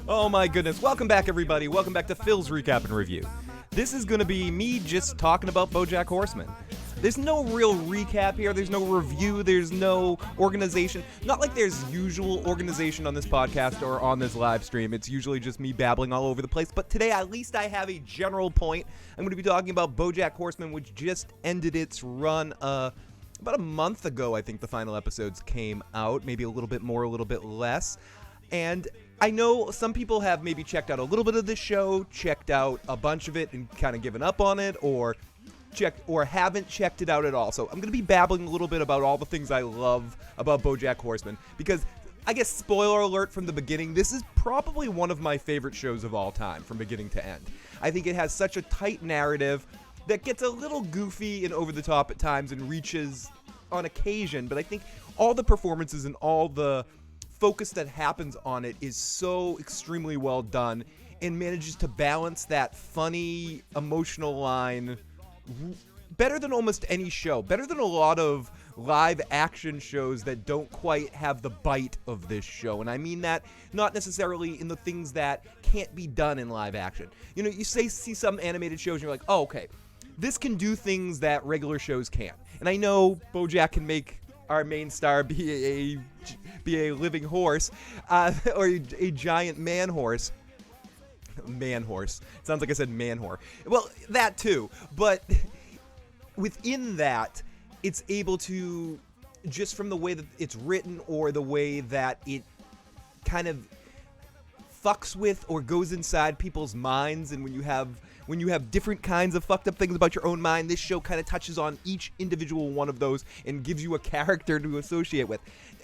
Oh my goodness. Welcome back, everybody. Welcome back to Phil's Recap and Review. This is going to be me just talking about Bojack Horseman. There's no real recap here. There's no review. There's no organization. Not like there's usual organization on this podcast or on this live stream. It's usually just me babbling all over the place. But today, at least I have a general point. I'm going to be talking about Bojack Horseman, which just ended its run about a month ago. I think the final episodes came out. Maybe a little bit more, a little bit less. And I know some people have maybe checked out a little bit of this show, checked out a bunch of it and kind of given up on it, or haven't checked it out at all. So I'm going to be babbling a little bit about all the things I love about Bojack Horseman, because I guess spoiler alert from the beginning, this is probably one of my favorite shows of all time from beginning to end. I think it has such a tight narrative that gets a little goofy and over the top at times and reaches on occasion, but I think all the performances and all the focus that happens on it is so extremely well done and manages to balance that funny, emotional line better than almost any show, better than a lot of live action shows that don't quite have the bite of this show. And I mean that not necessarily in the things that can't be done in live action. You know, you see some animated shows and you're like, oh, okay, this can do things that regular shows can't. And I know Bojack can make our main star be a living horse, or a giant man horse. Man horse. Sounds like I said man whore. Well, that too. But within that, it's able to, just from the way that it's written or the way that it kind of fucks with or goes inside people's minds, and when you have different kinds of fucked up things about your own mind, this show kind of touches on each individual one of those and gives you a character to associate with.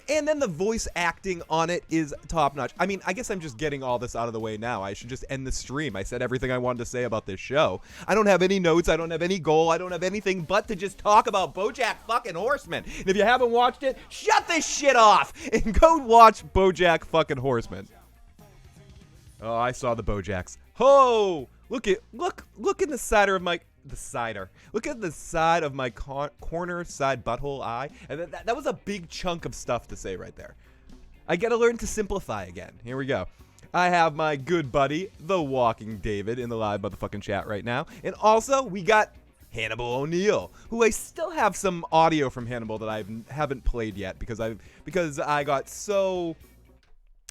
And then the voice acting on it is top-notch. I mean, I guess I'm just getting all this out of the way now. I should just end the stream. I said everything I wanted to say about this show. I don't have any notes. I don't have any goal. I don't have anything but to just talk about Bojack fucking Horseman. And if you haven't watched it, shut this shit off and go watch Bojack fucking Horseman. Oh, I saw the Bojacks. Ho! Look in the cider of my... The cider. Look at the side of my corner side butthole eye. And that was a big chunk of stuff to say right there. I gotta learn to simplify again. Here we go. I have my good buddy, The Walking David, in the live motherfucking chat right now. And also, we got Hannibal O'Neill, who I still have some audio from Hannibal that I haven't played yet because I got so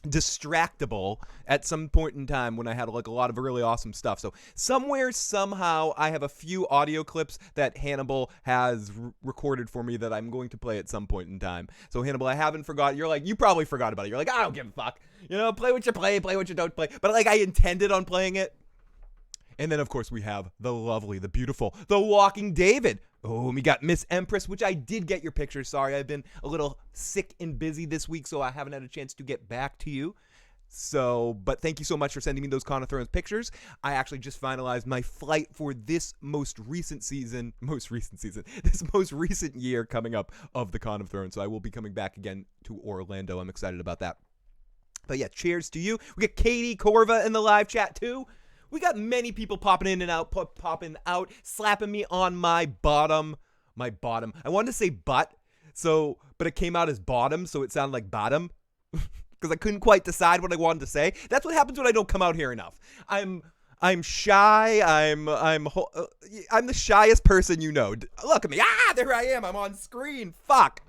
distractible at some point in time when I had like a lot of really awesome stuff. So somewhere, somehow, I have a few audio clips that Hannibal has recorded for me that I'm going to play at some point in time. So Hannibal, I haven't forgotten. You're like, you probably forgot about it. You're like, I don't give a fuck. You know, play what you play what you don't play. But like, I intended on playing it. And then, of course, we have the lovely, the beautiful, The Walking David. Oh, and we got Miss Empress, which I did get your picture. Sorry, I've been a little sick and busy this week, so I haven't had a chance to get back to you. So, but thank you so much for sending me those Con of Thrones pictures. I actually just finalized my flight for this most recent year coming up of the Con of Thrones. So I will be coming back again to Orlando. I'm excited about that. But yeah, cheers to you. We got Katie Corva in the live chat too. We got many people popping in and out, slapping me on my bottom. I wanted to say butt, but it came out as bottom, so it sounded like bottom, because I couldn't quite decide what I wanted to say. That's what happens when I don't come out here enough. I'm shy. I'm the shyest person you know. Look at me. There I am. I'm on screen. Fuck.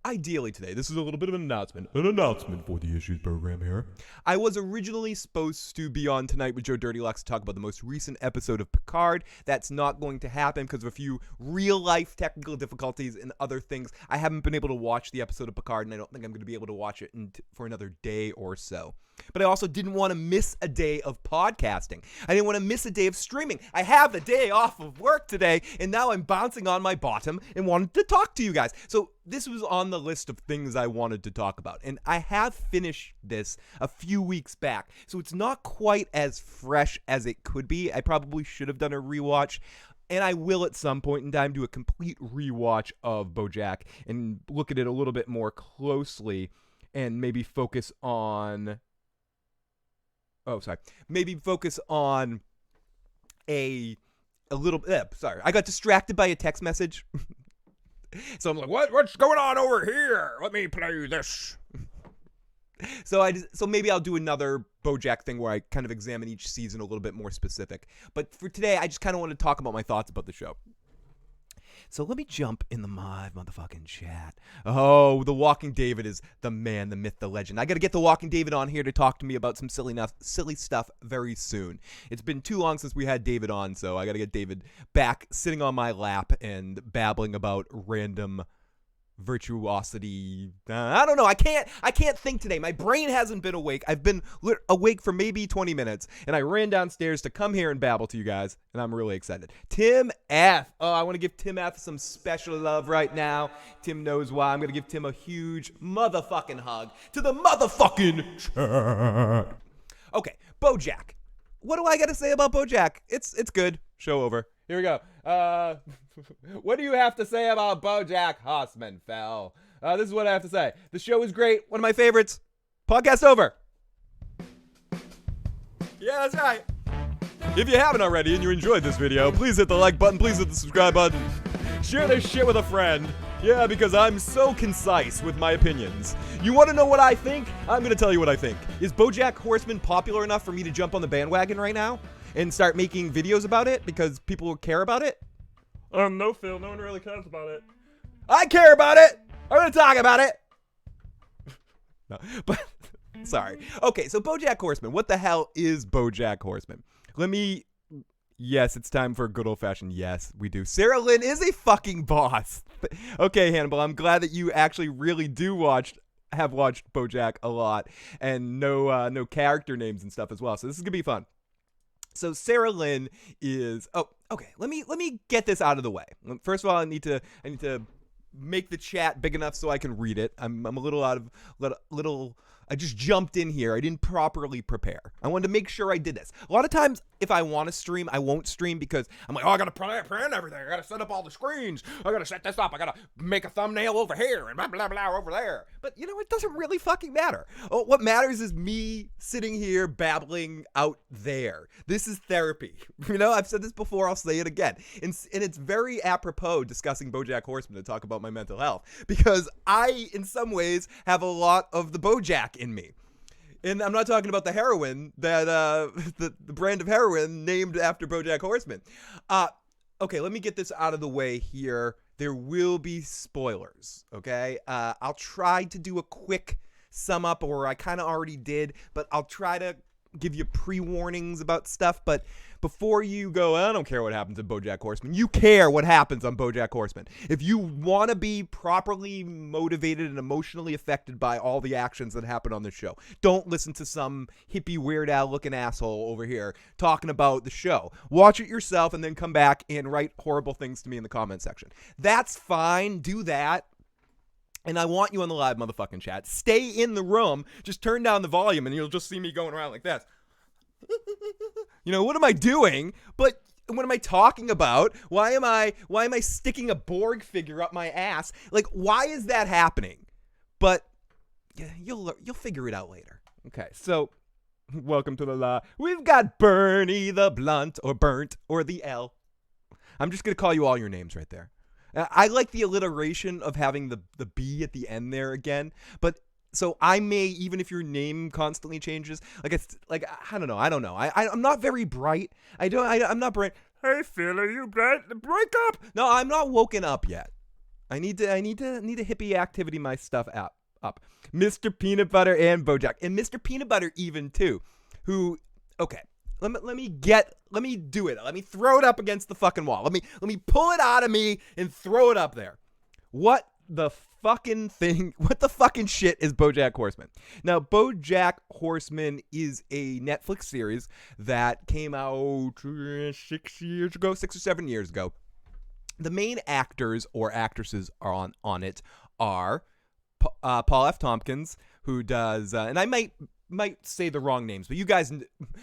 Ideally today, this is a little bit of an announcement for the Issues program here. I was originally supposed to be on tonight with Joe Dirty Lux to talk about the most recent episode of Picard. That's not going to happen because of a few real-life technical difficulties and other things. I haven't been able to watch the episode of Picard, and I don't think I'm going to be able to watch it for another day or so. But I also didn't want to miss a day of podcasting. I didn't want to miss a day of streaming. I have the day off of work today, and now I'm bouncing on my bottom and wanted to talk to you guys. So this was on the list of things I wanted to talk about, and I have finished this a few weeks back, so it's not quite as fresh as it could be. I probably should have done a rewatch, and I will at some point in time do a complete rewatch of Bojack and look at it a little bit more closely and maybe focus on... Maybe focus on a little... sorry, I got distracted by a text message. So I'm like, what's going on over here? Let me play this. So maybe I'll do another BoJack thing where I kind of examine each season a little bit more specific. But for today, I just kind of want to talk about my thoughts about the show. So let me jump in the motherfucking chat. Oh, the Walking David is the man, the myth, the legend. I got to get the Walking David on here to talk to me about some silly stuff very soon. It's been too long since we had David on, so I got to get David back sitting on my lap and babbling about random virtuosity. I don't know. I can't think today. My brain hasn't been awake. I've been awake for maybe 20 minutes, and I ran downstairs to come here and babble to you guys, and I'm really excited. Tim F. Oh, I want to give Tim F some special love right now. Tim knows why. I'm going to give Tim a huge motherfucking hug to the motherfucking chat. Okay, BoJack. What do I got to say about BoJack? It's good. Show over. Here we go. What do you have to say about Bojack Horseman, Fel? This is what I have to say. The show is great. One of my favorites. Podcast over. Yeah, that's right. If you haven't already and you enjoyed this video, please hit the like button. Please hit the subscribe button. Share this shit with a friend. Yeah, because I'm so concise with my opinions. You want to know what I think? I'm going to tell you what I think. Is Bojack Horseman popular enough for me to jump on the bandwagon right now and start making videos about it because people care about it? No, Phil. No one really cares about it. I care about it. I'm going to talk about it. No, but sorry. Okay, so Bojack Horseman. What the hell is Bojack Horseman? Yes, it's time for a good old-fashioned yes, we do. Sarah Lynn is a fucking boss. Okay, Hannibal, I'm glad that you actually really have watched Bojack a lot and know character names and stuff as well. So this is going to be fun. So Sarah Lynn is okay, let me get this out of the way. First of all, I need to make the chat big enough so I can read it. I'm a little I just jumped in here. I didn't properly prepare. I wanted to make sure I did this. A lot of times, if I want to stream, I won't stream because I'm like, oh, I got to print everything. I got to set up all the screens. I got to set this up. I got to make a thumbnail over here and blah, blah, blah over there. But, it doesn't really fucking matter. What matters is me sitting here babbling out there. This is therapy. I've said this before. I'll say it again. And it's very apropos discussing Bojack Horseman to talk about my mental health because I, in some ways, have a lot of the Bojack in me. And I'm not talking about the heroin that the brand of heroin named after Bojack Horseman. Okay, let me get this out of the way here. There will be spoilers, okay? I'll try to do a quick sum up, or I kind of already did, but I'll try to give you pre-warnings about stuff. But before you go, I don't care what happens in Bojack Horseman. You care what happens on Bojack Horseman. If you want to be properly motivated and emotionally affected by all the actions that happen on the show, don't listen to some hippie Weird Al looking asshole over here talking about the show. Watch it yourself and then come back and write horrible things to me in the comment section. That's fine. Do that. And I want you on the live motherfucking chat. Stay in the room. Just turn down the volume and you'll just see me going around like this. What am I doing? But what am I talking about? Why am I sticking a Borg figure up my ass? Like, why is that happening? But yeah, you'll figure it out later. Okay, so welcome to the live. We've got Bernie the Blunt, or Burnt, or the L. I'm just gonna call you all your names right there. I like the alliteration of having the B at the end there again, but so I may, even if your name constantly changes, I don't know. I'm not very bright. I'm not bright. Hey Phil, are you bright? Break up. No, I'm not woken up yet. I need to hippie activity my stuff up. Mr. Peanut Butter and Bojack, and Mr. Peanut Butter even too, who okay. Let me do it. Let me throw it up against the fucking wall. Let me pull it out of me and throw it up there. What the fucking shit is Bojack Horseman? Now, Bojack Horseman is a Netflix series that came out 6 or 7 years ago. The main actors or actresses are on it are Paul F. Tompkins, who does, and I might say the wrong names, but you guys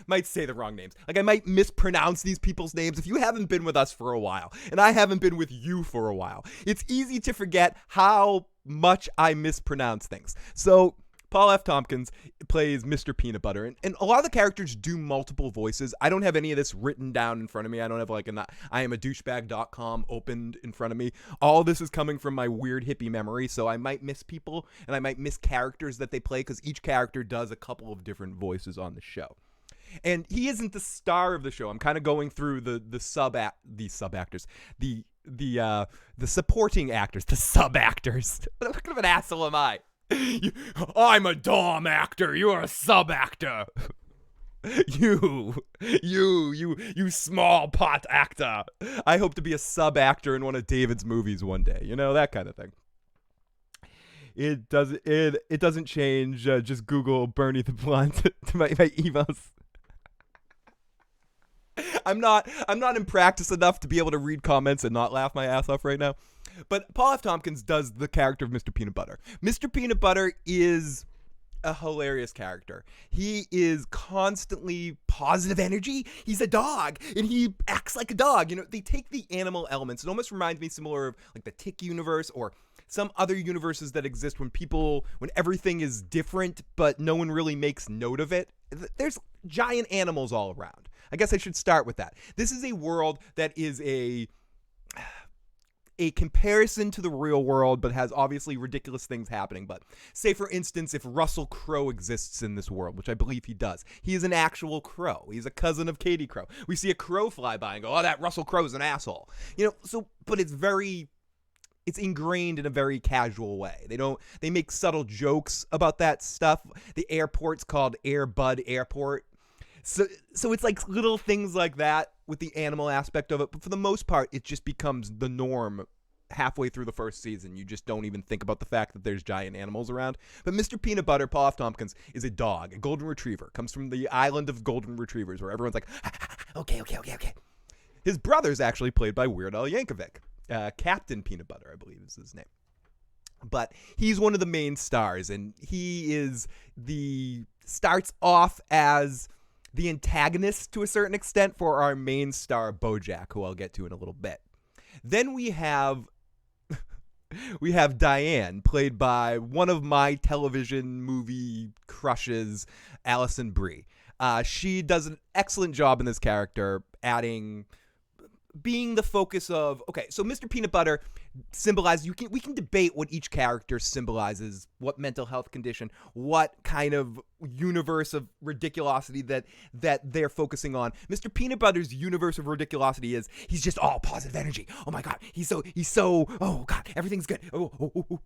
might say the wrong names. Like, I might mispronounce these people's names if you haven't been with us for a while, and I haven't been with you for a while. It's easy to forget how much I mispronounce things. So Paul F. Tompkins plays Mr. Peanut Butter, and a lot of the characters do multiple voices. I don't have any of this written down in front of me. I don't have like IamADouchebag.com opened in front of me. All this is coming from my weird hippie memory, so I might miss people and I might miss characters that they play because each character does a couple of different voices on the show. And he isn't the star of the show. I'm kind of going through the sub-actors, the supporting actors, the sub-actors. What kind of an asshole am I? I'm a dom actor. You're a sub-actor. You small pot actor. I hope to be a sub-actor in one of David's movies one day. You know, that kind of thing. It doesn't change. Just Google Bernie the Blunt to my emails. I'm not in practice enough to be able to read comments and not laugh my ass off right now. But Paul F. Tompkins does the character of Mr. Peanut Butter. Mr. Peanut Butter is a hilarious character. He is constantly positive energy. He's a dog, and he acts like a dog. You know, they take the animal elements. It almost reminds me similar of like the Tick universe or some other universes that exist when everything is different, but no one really makes note of it. There's giant animals all around. I guess I should start with that. This is a world that is a comparison to the real world, but has obviously ridiculous things happening. But say, for instance, if Russell Crowe exists in this world, which I believe he does, he is an actual crow. He's a cousin of Katie Crow. We see a crow fly by and go, oh, that Russell Crowe's an asshole. You know, so, but it's ingrained in a very casual way. They make subtle jokes about that stuff. The airport's called Air Bud Airport. So it's like little things like that with the animal aspect of it. But for the most part, it just becomes the norm halfway through the first season. You just don't even think about the fact that there's giant animals around. But Mr. Peanut Butter, Paul F. Tompkins, is a dog, a golden retriever. Comes from the island of golden retrievers where everyone's like, okay. His brother's actually played by Weird Al Yankovic. Captain Peanut Butter, I believe is his name. But he's one of the main stars, and he starts off as the antagonist to a certain extent for our main star, Bojack, who I'll get to in a little bit. Then we have Diane, played by one of my television movie crushes, Alison Brie. She does an excellent job in this character, being the focus of, okay, so Mr. Peanut Butter symbolizes, we can debate what each character symbolizes, what mental health condition, what kind of universe of ridiculosity that they're focusing on. Mr. Peanut Butter's universe of ridiculosity is, he's just all positive energy. Oh my God, he's so, oh God, everything's good. Oh.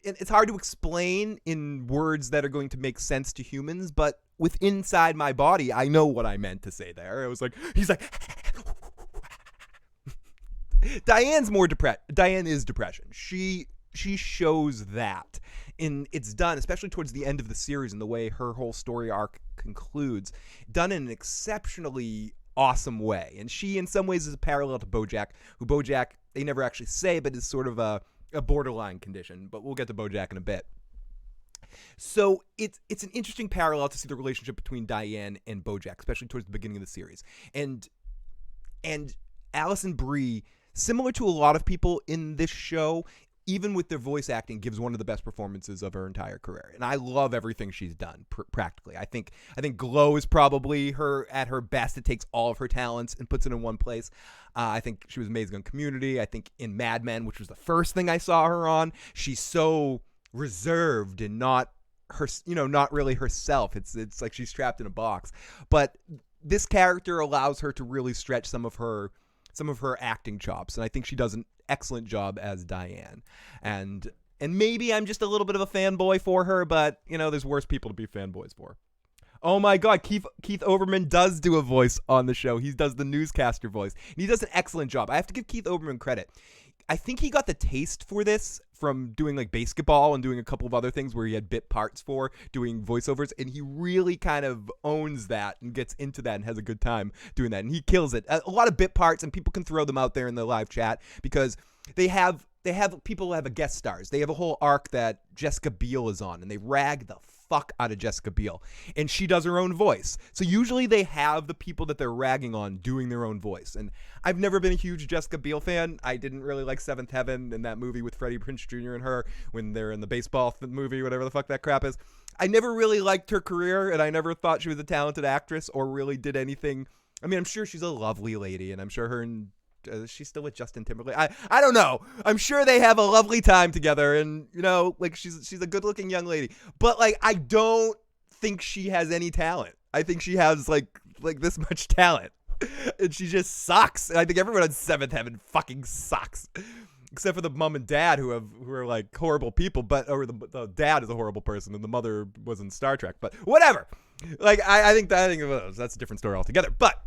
It's hard to explain in words that are going to make sense to humans, but inside my body, I know what I meant to say there. It was like, he's like, Diane is depression. She shows that, and it's done, especially towards the end of the series and the way her whole story arc concludes, done in an exceptionally awesome way. And she, in some ways, is a parallel to Bojack, who they never actually say, but is sort of a borderline condition. But we'll get to Bojack in a bit. So it's an interesting parallel to see the relationship between Diane and Bojack, especially towards the beginning of the series. And Alison Brie, similar to a lot of people in this show, even with their voice acting, gives one of the best performances of her entire career. And I love everything she's done, practically. I think Glow is probably her at her best. It takes all of her talents and puts it in one place. I think she was amazing on Community. I think in Mad Men, which was the first thing I saw her on, she's so reserved and not really herself. It's like she's trapped in a box. But this character allows her to really stretch some of her acting chops, and I think she does an excellent job as Diane. And maybe I'm just a little bit of a fanboy for her, but there's worse people to be fanboys for. Oh my God, Keith Olbermann does do a voice on the show. He does the newscaster voice, and he does an excellent job. I have to give Keith Olbermann credit. I think he got the taste for this from doing like basketball and doing a couple of other things where he had bit parts for doing voiceovers, and he really kind of owns that and gets into that and has a good time doing that, and he kills it. A lot of bit parts, and people can throw them out there in the live chat because they have they have people who have a guest stars. They have a whole arc that Jessica Biel is on, and they rag the fuck out of Jessica Biel, and she does her own voice. So usually they have the people that they're ragging on doing their own voice. And I've never been a huge Jessica Biel fan. I didn't really like Seventh Heaven and that movie with Freddie Prinze Jr. and her when they're in the baseball movie, whatever the fuck that crap is. I never really liked her career, and I never thought she was a talented actress or really did anything. I mean, I'm sure she's a lovely lady, and I'm sure her and she's still with Justin Timberlake. I don't know. I'm sure they have a lovely time together, and like she's a good-looking young lady. But like, I don't think she has any talent. I think she has like this much talent, and she just sucks. And I think everyone on Seventh Heaven fucking sucks, except for the mom and dad who are like horrible people. Or the dad is a horrible person, and the mother was in Star Trek. But whatever. Like I think that's a different story altogether. But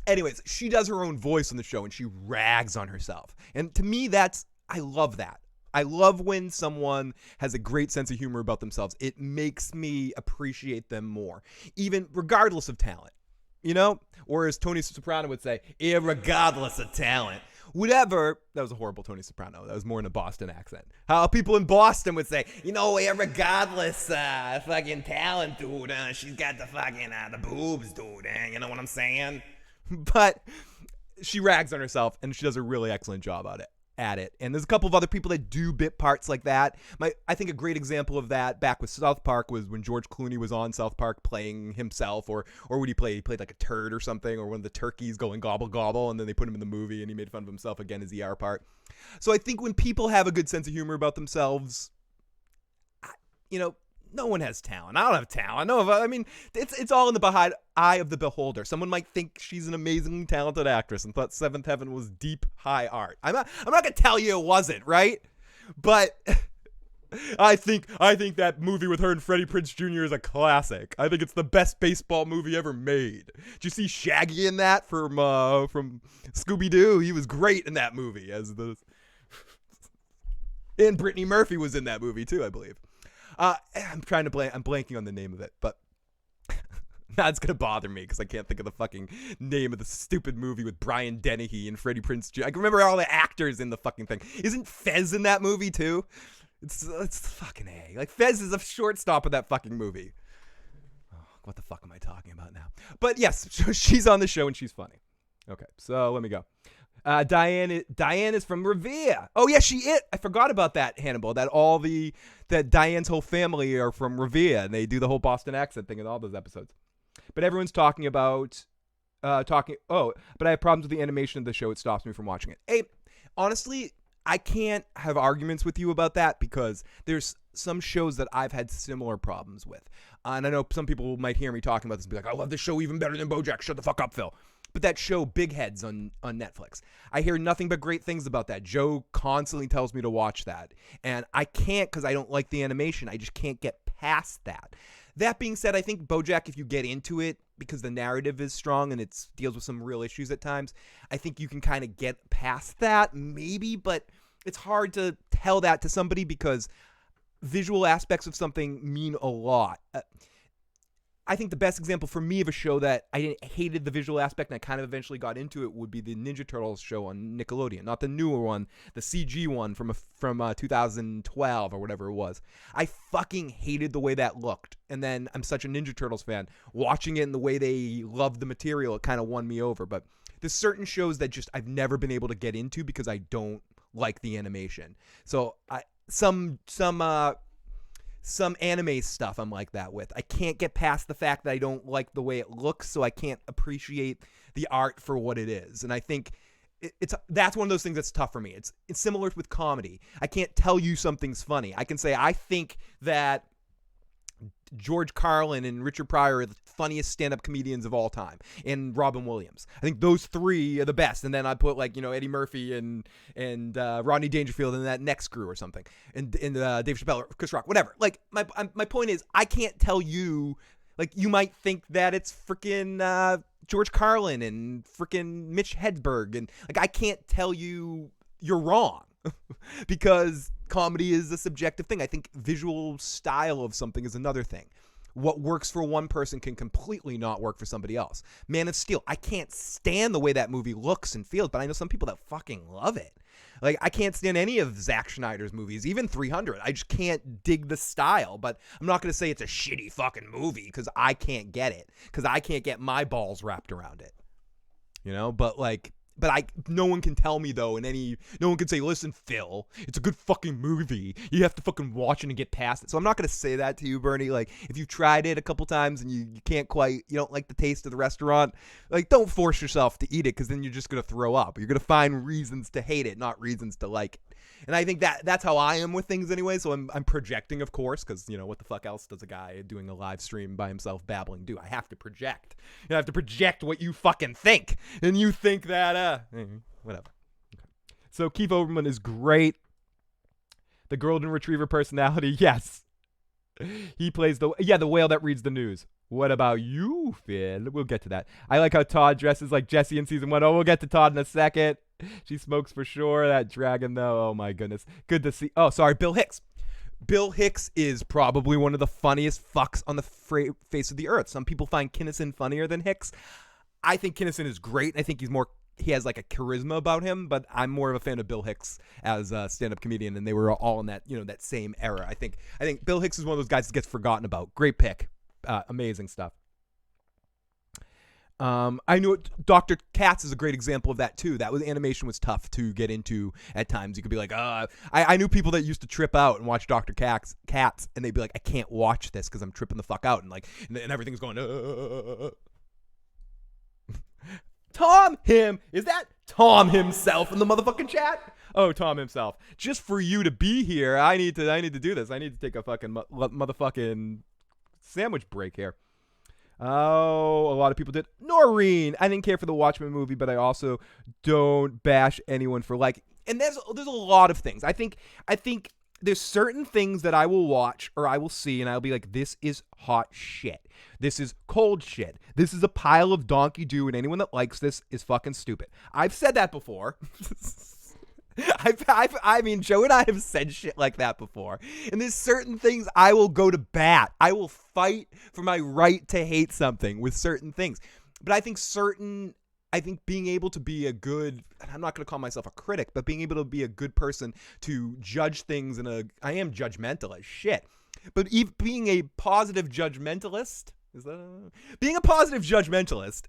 anyways, she does her own voice on the show, and she rags on herself. And to me, I love that. I love when someone has a great sense of humor about themselves. It makes me appreciate them more, even regardless of talent, Or as Tony Soprano would say, irregardless of talent. Whatever. That was a horrible Tony Soprano. That was more in a Boston accent. How people in Boston would say, irregardless fucking talent, dude. She's got the fucking the boobs, dude. You know what I'm saying? But she rags on herself, and she does a really excellent job at it. And there's a couple of other people that do bit parts like that. I think a great example of that back with South Park was when George Clooney was on South Park playing himself, or would he play? He played like a turd or something, or one of the turkeys going gobble gobble, and then they put him in the movie, and he made fun of himself again as the ER part. So I think when people have a good sense of humor about themselves, no one has talent. I don't have talent. It's all in the eye of the beholder. Someone might think she's an amazingly talented actress and thought Seventh Heaven was deep, high art. I'm not gonna tell you it wasn't, right? But I think that movie with her and Freddie Prinze Jr. is a classic. I think it's the best baseball movie ever made. Did you see Shaggy in that from Scooby-Doo? He was great in that movie and Brittany Murphy was in that movie too, I believe. I'm blanking on the name of it, but that's going to bother me because I can't think of the fucking name of the stupid movie with Brian Dennehy and Freddie Prinze Jr. I can remember all the actors in the fucking thing. Isn't Fez in that movie too? It's fucking A. Like, Fez is a shortstop of that fucking movie. Oh, what the fuck am I talking about now? But yes, she's on the show and she's funny. Okay, so let me go. Diane is from Revere. Oh yeah, I forgot about that, Hannibal. That Diane's whole family are from Revere, and they do the whole Boston accent thing in all those episodes. But everyone's talking about but I have problems with the animation of the show. It stops me from watching it. Hey, honestly, I can't have arguments with you about that because there's some shows that I've had similar problems with. And I know some people might hear me talking about this and be like, I love this show even better than Bojack. Shut the fuck up, Phil. But that show, Big Heads on Netflix, I hear nothing but great things about that. Joe constantly tells me to watch that. And I can't because I don't like the animation. I just can't get past that. That being said, I think Bojack, if you get into it, because the narrative is strong and it deals with some real issues at times, I think you can kind of get past that, maybe. But it's hard to tell that to somebody because visual aspects of something mean a lot. I think the best example for me of a show that I hated the visual aspect and I kind of eventually got into it would be the Ninja Turtles show on Nickelodeon. Not the newer one, the CG one from 2012 or whatever it was. I fucking hated the way that looked. And then I'm such a Ninja Turtles fan. Watching it and the way they loved the material, it kind of won me over. But there's certain shows that just I've never been able to get into because I don't like the animation. So some anime stuff I'm like that with. I can't get past the fact that I don't like the way it looks, so I can't appreciate the art for what it is. And I think that's one of those things that's tough for me. It's similar with comedy. I can't tell you something's funny. I can say I think that George Carlin and Richard Pryor are the funniest stand-up comedians of all time, and Robin Williams. I think those three are the best. And then I put Eddie Murphy and Rodney Dangerfield in that next crew or something, and Dave Chappelle or Chris Rock, whatever. Like my point is, I can't tell you. Like, you might think that it's freaking George Carlin and freaking Mitch Hedberg, and like I can't tell you you're wrong because comedy is a subjective thing. I think visual style of something is another thing. What works for one person can completely not work for somebody else. Man of Steel, I can't stand the way that movie looks and feels, but I know some people that fucking love it. Like, I can't stand any of Zack Snyder's movies, even 300. I just can't dig the style, but I'm not going to say it's a shitty fucking movie because I can't get it, because I can't get my balls wrapped around it, but no one can tell me though, no one can say, listen, Phil, it's a good fucking movie. You have to fucking watch it and get past it. So I'm not going to say that to you, Bernie. Like, if you've tried it a couple times and you don't like the taste of the restaurant, like, don't force yourself to eat it, because then you're just going to throw up. You're going to find reasons to hate it, not reasons to like it. And I think that's how I am with things anyway. So I'm projecting, of course, because, what the fuck else does a guy doing a live stream by himself babbling do? I have to project. I have to project what you fucking think. And you think that, whatever. Okay. So Keith Olbermann is great. The golden retriever personality, yes. He plays the whale that reads the news. What about you, Phil? We'll get to that. I like how Todd dresses like Jesse in season 1. Oh, we'll get to Todd in a second. She smokes for sure. That dragon, though. Oh, my goodness. Good to see. Oh, sorry. Bill Hicks. Bill Hicks is probably one of the funniest fucks on the face of the earth. Some people find Kinison funnier than Hicks. I think Kinison is great. I think he has like a charisma about him, but I'm more of a fan of Bill Hicks as a stand-up comedian, and they were all in that, that same era. I think Bill Hicks is one of those guys that gets forgotten about. Great pick. Amazing stuff. I knew Dr. Katz is a great example of that too. Animation was tough to get into at times. You could be like, I knew people that used to trip out and watch Dr. Katz, and they'd be like, I can't watch this because I'm tripping the fuck out, and everything's going. Is that Tom himself in the motherfucking chat? Oh, Tom himself. Just for you to be here, I need to do this. I need to take a fucking motherfucking sandwich break here. Oh, a lot of people did. Noreen, I didn't care for the Watchmen movie, but I also don't bash anyone for and there's a lot of things. I think there's certain things that I will watch or I will see and I'll be like, this is hot shit. This is cold shit. This is a pile of donkey doo, and anyone that likes this is fucking stupid. I've said that before. I mean, Joe and I have said shit like that before. And there's certain things I will go to bat. I will fight for my right to hate something with certain things. But I think being able to be a good, I'm not going to call myself a critic, but being able to be a good person to judge things I am judgmental as shit. But being a positive judgmentalist, being a positive judgmentalist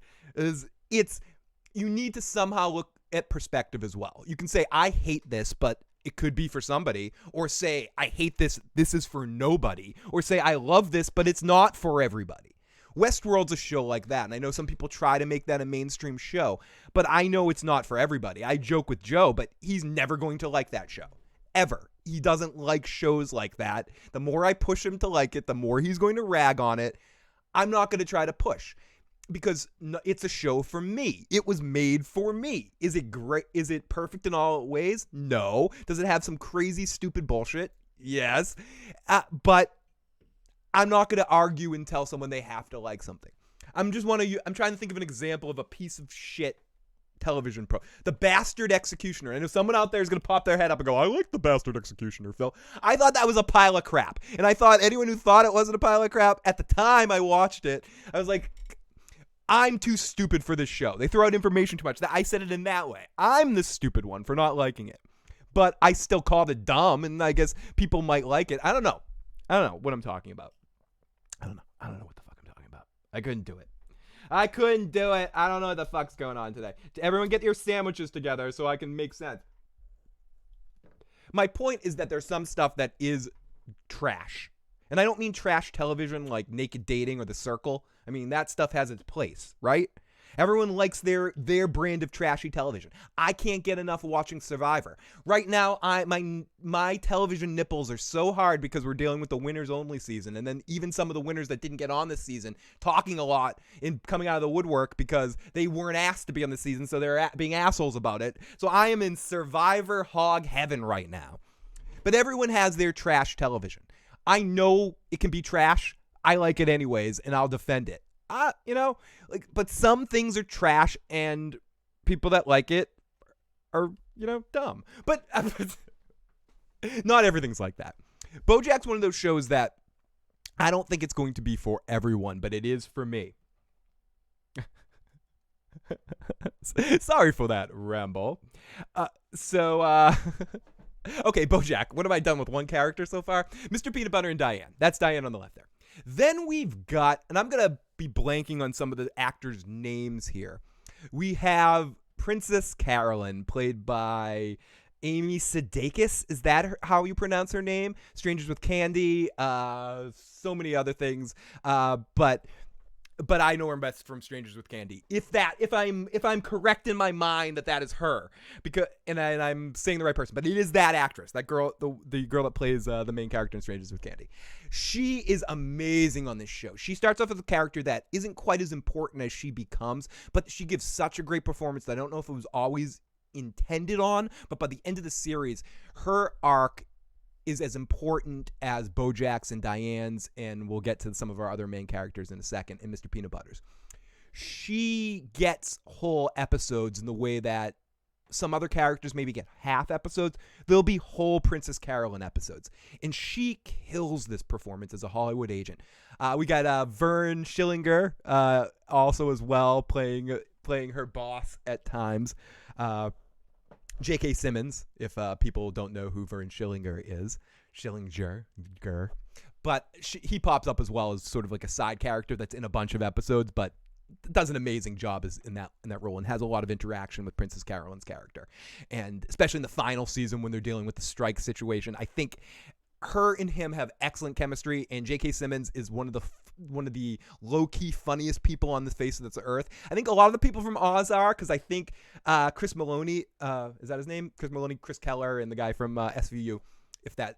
you need to somehow look at perspective as well. You can say, I hate this, but it could be for somebody, or say, I hate this is for nobody, or say, I love this, but it's not for everybody. Westworld's a show like that, and I know some people try to make that a mainstream show, but I know it's not for everybody. I joke with Joe, but he's never going to like that show. Ever. He doesn't like shows like that. The more I push him to like it, the more he's going to rag on it. I'm not going to try to push. Because it's a show for me. It was made for me. Is it great? Is it perfect in all ways? No. Does it have some crazy, stupid bullshit? Yes. But I'm not going to argue and tell someone they have to like something. I'm trying to think of an example of a piece of shit television The Bastard Executioner. I know someone out there is going to pop their head up and go, I like The Bastard Executioner, Phil. I thought that was a pile of crap. And I thought anyone who thought it wasn't a pile of crap, at the time I watched it, I was like, I'm too stupid for this show. They throw out information too much. I said it in that way. I'm the stupid one for not liking it. But I still called it dumb, and I guess people might like it. I don't know what I'm talking about. I don't know what the fuck I'm talking about. I couldn't do it. I don't know what the fuck's going on today. Everyone get your sandwiches together so I can make sense. My point is that there's some stuff that is trash. And I don't mean trash television like Naked Dating or The Circle. I mean, that stuff has its place, right? Everyone likes their brand of trashy television. I can't get enough watching Survivor. Right now, my television nipples are so hard because we're dealing with the winners only season, and then even some of the winners that didn't get on this season talking a lot and coming out of the woodwork because they weren't asked to be on the season, so they're being assholes about it. So I am in Survivor hog heaven right now. But everyone has their trash television. I know it can be trash. I like it anyways, and I'll defend it. But some things are trash, and people that like it are, dumb. But not everything's like that. BoJack's one of those shows that I don't think it's going to be for everyone, but it is for me. Sorry for that ramble. Okay, Bojack. What have I done with one character so far? Mr. Peanut Butter and Diane. That's Diane on the left there. Then we've got, and I'm going to be blanking on some of the actors' names here. We have Princess Carolyn, played by Amy Sudeikis. Is that how you pronounce her name? Strangers with Candy, so many other things. But I know her best from Strangers with Candy. If I'm correct in my mind that is her, because and I'm saying the right person, but it is that actress, that girl, the girl that plays the main character in Strangers with Candy. She is amazing on this show. She starts off with a character that isn't quite as important as she becomes, but she gives such a great performance that I don't know if it was always intended on, but by the end of the series, her arc is as important as Bojack's and Diane's, and we'll get to some of our other main characters in a second, and Mr. Peanut Butter's. She gets whole episodes in the way that some other characters maybe get half episodes. There'll be whole Princess Carolyn episodes, and she kills this performance as a Hollywood agent. We got Vern Schillinger also as well, playing her boss at times. J.K. Simmons, if people don't know who Vern Schillinger is. Schillinger. But he pops up as well as sort of like a side character that's in a bunch of episodes, but does an amazing job in that role and has a lot of interaction with Princess Carolyn's character. And especially in the final season when they're dealing with the strike situation, I think her and him have excellent chemistry, and J.K. Simmons is one of the low-key funniest people on the face of this earth. I think a lot of the people from Oz are, because I think Chris Maloney, is that his name? Chris Maloney, Chris Keller, and the guy from SVU. If that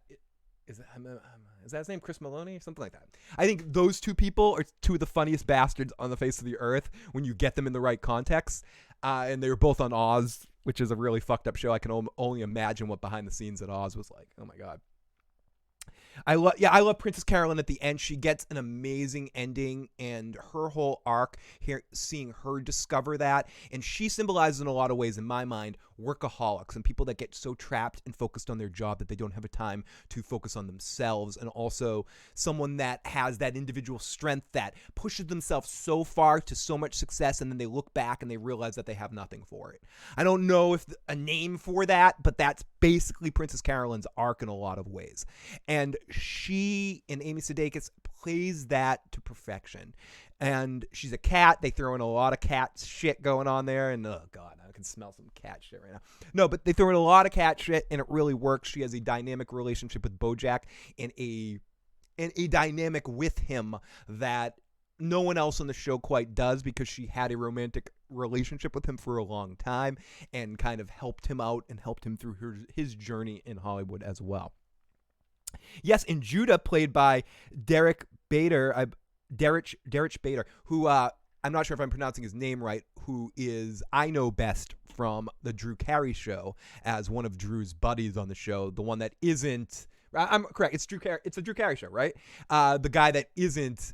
is that his name, Chris Maloney? Something like that. I think those two people are two of the funniest bastards on the face of the earth when you get them in the right context. And they were both on Oz, which is a really fucked up show. I can only imagine what behind the scenes at Oz was like. Oh my God. I love Princess Carolyn at the end. She gets an amazing ending, and her whole arc here, seeing her discover that, and she symbolizes in a lot of ways, in my mind, workaholics and people that get so trapped and focused on their job that they don't have a time to focus on themselves, and also someone that has that individual strength that pushes themselves so far to so much success, and then they look back and they realize that they have nothing for it. I don't know if a name for that, but that's basically Princess Carolyn's arc in a lot of ways. And she and Amy Sudeikis plays that to perfection. And she's a cat. They throw in a lot of cat shit going on there. And oh God, I can smell some cat shit right now. No, but they throw in a lot of cat shit, and it really works. She has a dynamic relationship with Bojack and a dynamic with him that no one else on the show quite does, because she had a romantic relationship with him for a long time and kind of helped him out and helped him through his journey in Hollywood as well. Yes, and Judah, played by Derek Bader, who I'm not sure if I'm pronouncing his name right, who is I know best from the Drew Carey show as one of Drew's buddies on the show, the one that isn't. I'm correct. It's Drew Carey. It's a Drew Carey show, right? The guy that isn't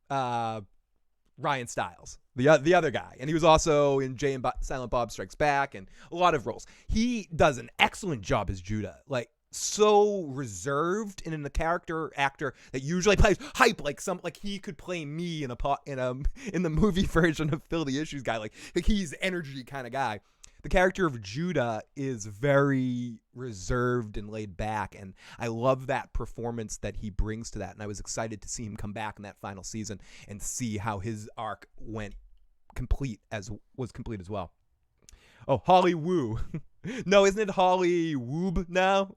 Ryan Stiles, the other guy, and he was also in Jay and Silent Bob Strikes Back and a lot of roles. He does an excellent job as Judah, like so reserved and in the character actor that usually plays hype, like he could play me in the movie version of Phil the Issues Guy, like he's energy kind of guy. The character of Judah is very reserved and laid back, and I love that performance that he brings to that, and I was excited to see him come back in that final season and see how his arc was complete as well. Oh, Holly Woo. No, isn't it Holly Woob now?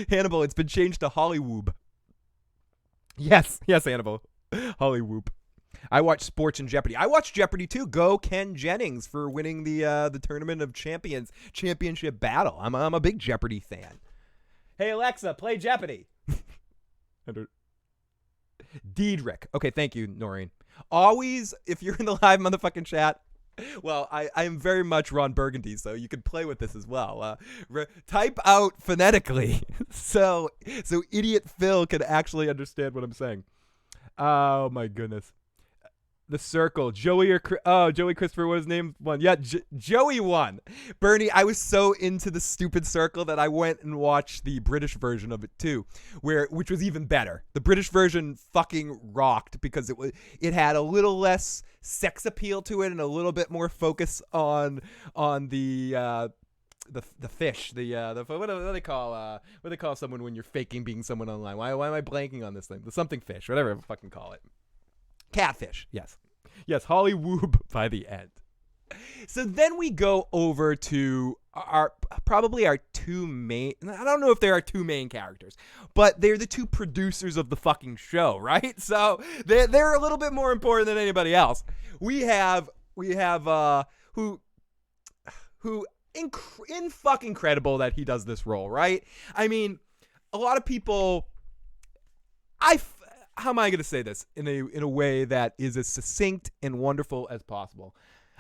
Hannibal, it's been changed to Holly Woob. Yes, Hannibal. Holly Whoop. I watch sports and Jeopardy. I watch Jeopardy too. Go Ken Jennings for winning the Tournament of Champions championship battle. I'm a big Jeopardy fan. Hey Alexa, play Jeopardy. Diedrich. Okay, thank you, Noreen. Always, if you're in the live motherfucking chat, well, I am very much Ron Burgundy, so you can play with this as well. Type out phonetically, so idiot Phil can actually understand what I'm saying. Oh my goodness. The Circle. Joey Christopher, what his name won? Yeah, Joey won. Bernie, I was so into the stupid Circle that I went and watched the British version of it too, which was even better. The British version fucking rocked because it had a little less sex appeal to it and a little bit more focus on the fish, what do they call someone when you're faking being someone online? Why am I blanking on this thing? The something fish, whatever I fucking call it. Catfish, yes, Holly Woob by the end. So then we go over to our two main. I don't know if there are two main characters, but they're the two producers of the fucking show, right? So they're a little bit more important than anybody else. We have who fucking incredible that he does this role, right? I mean, a lot of people. How am I going to say this in a way that is as succinct and wonderful as possible?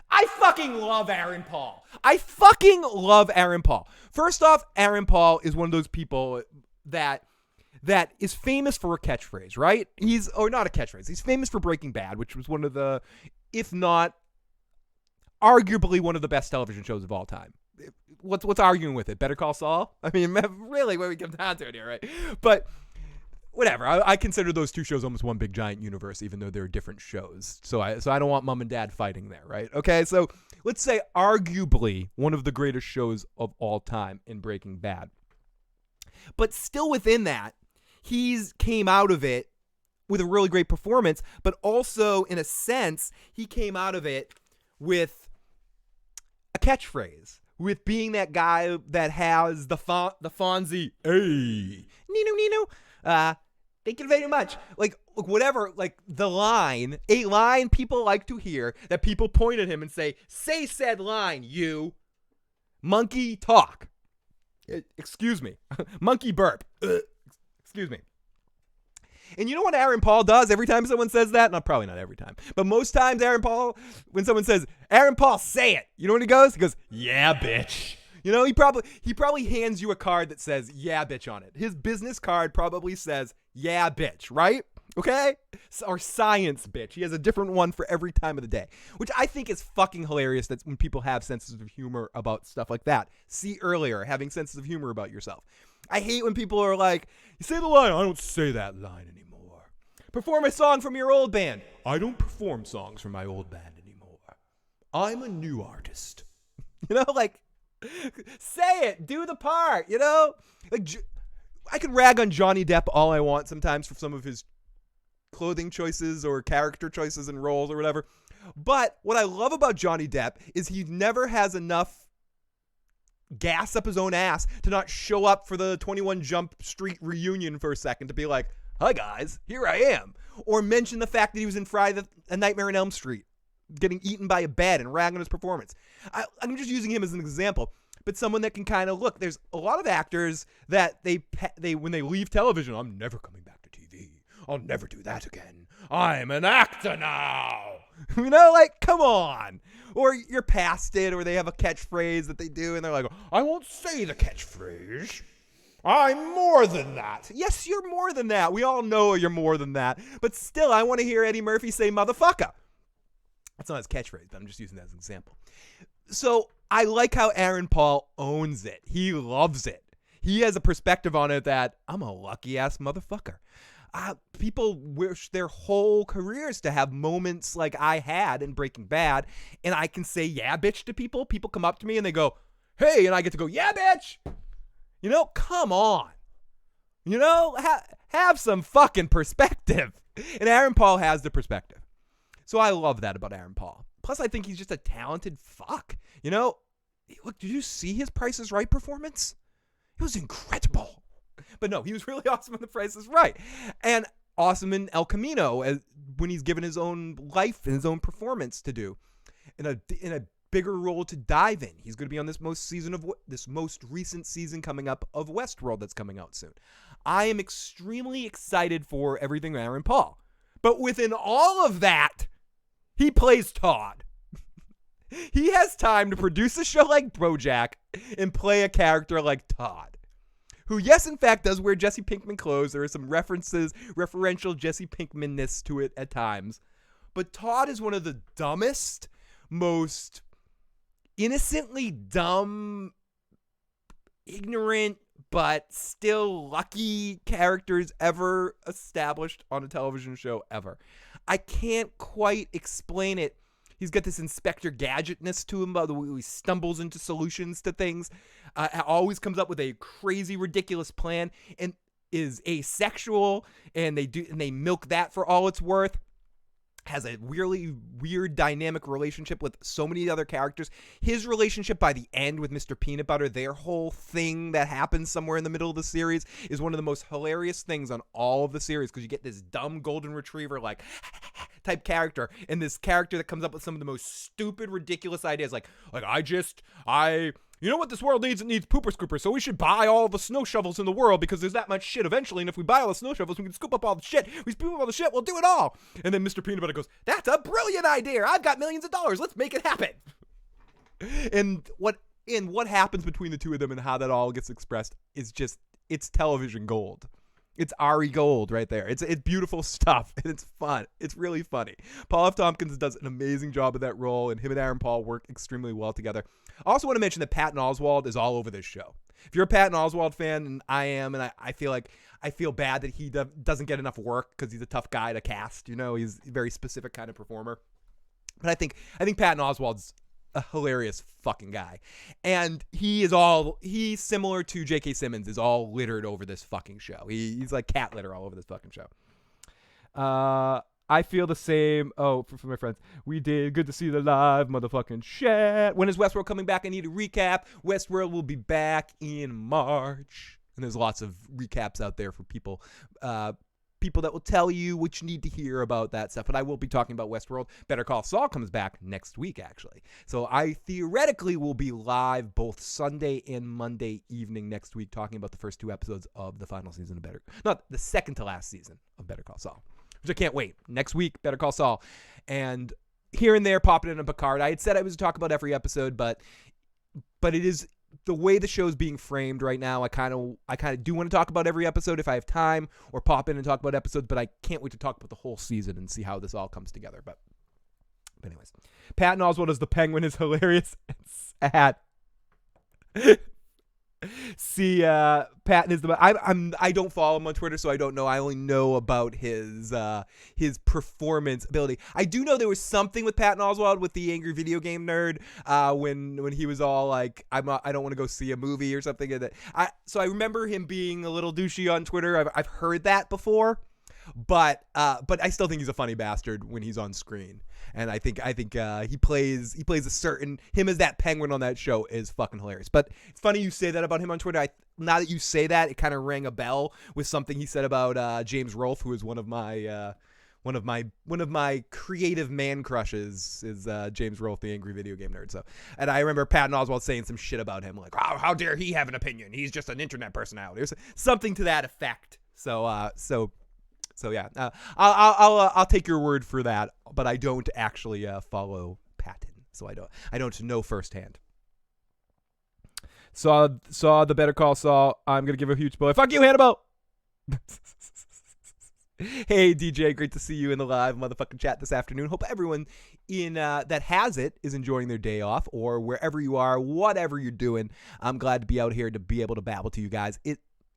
I fucking love Aaron Paul. First off, Aaron Paul is one of those people that is famous for a catchphrase, right? Not a catchphrase. He's famous for Breaking Bad, which was one of the, if not arguably one of the best television shows of all time. What's arguing with it? Better Call Saul? I mean, really, when we come down to it here, right? But whatever. I consider those two shows almost one big giant universe, even though they're different shows. So I don't want mom and dad fighting there, right? Okay, so let's say arguably one of the greatest shows of all time in Breaking Bad. But still within that, he's came out of it with a really great performance, but also in a sense, he came out of it with a catchphrase, with being that guy that has the Fonzie, hey, Nino, thank you very much. Like whatever, like a line people like to hear that people point at him and say said line, you monkey talk. Excuse me. Monkey burp. Excuse me. And you know what Aaron Paul does every time someone says that? No, probably not every time. But most times Aaron Paul, when someone says, Aaron Paul, say it. You know what he goes? He goes, yeah, bitch. You know, he probably hands you a card that says, yeah, bitch on it. His business card probably says, yeah, bitch, right? Okay? Or science, bitch. He has a different one for every time of the day, which I think is fucking hilarious. That's when people have senses of humor about stuff like that. See earlier, having senses of humor about yourself. I hate when people are like, you say the line. I don't say that line anymore. Perform a song from your old band. I don't perform songs from my old band anymore. I'm a new artist. You know, like, say it, do the part, you know? Like, I can rag on Johnny Depp all I want sometimes for some of his clothing choices or character choices and roles or whatever. But what I love about Johnny Depp is he never has enough gas up his own ass to not show up for the 21 Jump Street reunion for a second to be like, hi guys, here I am. Or mention the fact that he was in Friday the Nightmare on Elm Street, getting eaten by a bed and ragging his performance. I'm just using him as an example, but someone that can kind of look. There's a lot of actors that they when they leave television, I'm never coming back to TV. I'll never do that again. I'm an actor now. You know, like, come on. Or you're past it, or they have a catchphrase that they do, and they're like, I won't say the catchphrase. I'm more than that. Yes, you're more than that. We all know you're more than that. But still, I want to hear Eddie Murphy say motherfucker. That's not his catchphrase, but I'm just using that as an example. So I like how Aaron Paul owns it. He loves it. He has a perspective on it that I'm a lucky ass motherfucker. People wish their whole careers to have moments like I had in Breaking Bad, and I can say yeah bitch to people. People come up to me and they go, hey, and I get to go, yeah bitch. You know, come on. You know, have some fucking perspective. And Aaron Paul has the perspective. So I love that about Aaron Paul. Plus, I think he's just a talented fuck. You know, look, did you see his Price is Right performance? It was incredible. But no, he was really awesome in The Price is Right. And awesome in El Camino when he's given his own life and his own performance to do. In a bigger role to dive in. He's going to be on this most recent season coming up of Westworld that's coming out soon. I am extremely excited for everything Aaron Paul. But within all of that, he plays Todd. He has time to produce a show like Bojack and play a character like Todd, who, yes, in fact, does wear Jesse Pinkman clothes. There are some referential Jesse Pinkman-ness to it at times. But Todd is one of the dumbest, most innocently dumb, ignorant, but still lucky characters ever established on a television show ever. I can't quite explain it. He's got this Inspector Gadgetness to him, by the way he stumbles into solutions to things. Always comes up with a crazy, ridiculous plan, and is asexual, and they milk that for all it's worth. Has a really weird dynamic relationship with so many other characters. His relationship by the end with Mr. Peanut Butter, their whole thing that happens somewhere in the middle of the series, is one of the most hilarious things on all of the series, because you get this dumb golden retriever like type character, and this character that comes up with some of the most stupid, ridiculous ideas, like you know what this world needs? It needs pooper scoopers, so we should buy all the snow shovels in the world because there's that much shit eventually, and if we buy all the snow shovels, we can scoop up all the shit. We scoop up all the shit, we'll do it all. And then Mr. Peanut Butter goes, that's a brilliant idea. I've got millions of dollars. Let's make it happen. And what happens between the two of them and how that all gets expressed is just, it's television gold. It's Ari Gold right there. It's beautiful stuff, and it's fun. It's really funny. Paul F. Tompkins does an amazing job of that role, and him and Aaron Paul work extremely well together. I also want to mention that Patton Oswalt is all over this show. If you're a Patton Oswalt fan, and I am, and I feel bad that he doesn't get enough work because he's a tough guy to cast. You know, he's a very specific kind of performer. But I think Patton Oswalt's a hilarious fucking guy, and he's similar to J.K. Simmons, is all littered over this fucking show. He's like cat litter all over this fucking show. I feel the same. Oh, for my friends, we did good to see the live motherfucking chat. When is Westworld coming back? I need a recap. Westworld will be back in March, and there's lots of recaps out there for people that will tell you what you need to hear about that stuff. But I will be talking about Westworld. Better Call Saul comes back next week, actually. So I theoretically will be live both Sunday and Monday evening next week talking about the first 2 episodes of the final season of not the second to last season of Better Call Saul, which I can't wait. Next week, Better Call Saul. And here and there, popping in a Picard. I had said I was talk about every episode, but it is the way the show's being framed right now. I kind of do want to talk about every episode if I have time, or pop in and talk about episodes, but I can't wait to talk about the whole season and see how this all comes together. But anyways, Patton Oswalt as the Penguin is hilarious and sad. See, Patton is the I don't follow him on Twitter, so I don't know. I only know about his performance ability. I do know there was something with Patton Oswalt with the Angry Video Game Nerd when he was all like, I don't want to go see a movie or something. So I remember him being a little douchey on Twitter. I've heard that before. But I still think he's a funny bastard when he's on screen, and I think he plays a certain him as that penguin on that show is fucking hilarious. But it's funny you say that about him on Twitter. Now that you say that, it kind of rang a bell with something he said about James Rolfe, who is one of my creative man crushes, is James Rolfe, the Angry Video Game Nerd. So, and I remember Patton Oswalt saying some shit about him, like, oh, how dare he have an opinion? He's just an internet personality, or something to that effect. So yeah, I'll take your word for that, but I don't actually follow Patton, so I don't know firsthand. Saw the Better Call Saul. I'm gonna give a huge spoiler. Fuck you, Hannibal. Hey DJ, great to see you in the live motherfucking chat this afternoon. Hope everyone that has it is enjoying their day off, or wherever you are, whatever you're doing. I'm glad to be out here to be able to babble to you guys.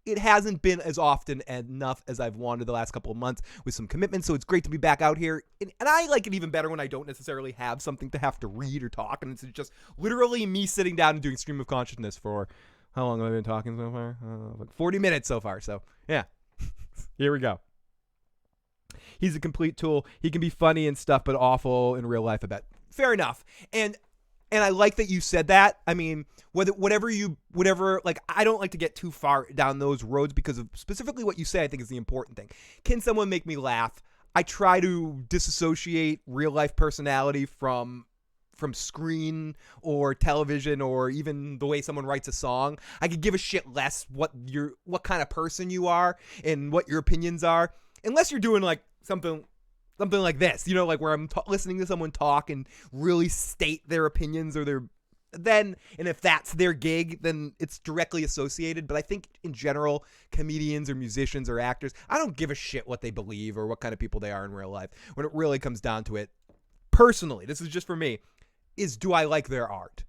It hasn't been as often enough as I've wanted the last couple of months with some commitments, so it's great to be back out here. And I like it even better when I don't necessarily have something to have to read or talk, and it's just literally me sitting down and doing stream of consciousness for, how long have I been talking so far? Like 40 minutes so far, so yeah. Here we go. He's a complete tool. He can be funny and stuff, but awful in real life, I bet. Fair enough. And I like that you said that. I mean, whatever, like, I don't like to get too far down those roads because of specifically what you say, I think is the important thing. Can someone make me laugh? I try to disassociate real life personality from screen or television, or even the way someone writes a song. I could give a shit less what kind of person you are and what your opinions are, unless you're doing like something like this, you know, like where I'm listening to someone talk and really state their opinions or and if that's their gig, then it's directly associated. But I think in general, comedians or musicians or actors, I don't give a shit what they believe or what kind of people they are in real life. When it really comes down to it, personally, this is just for me, is do I like their art?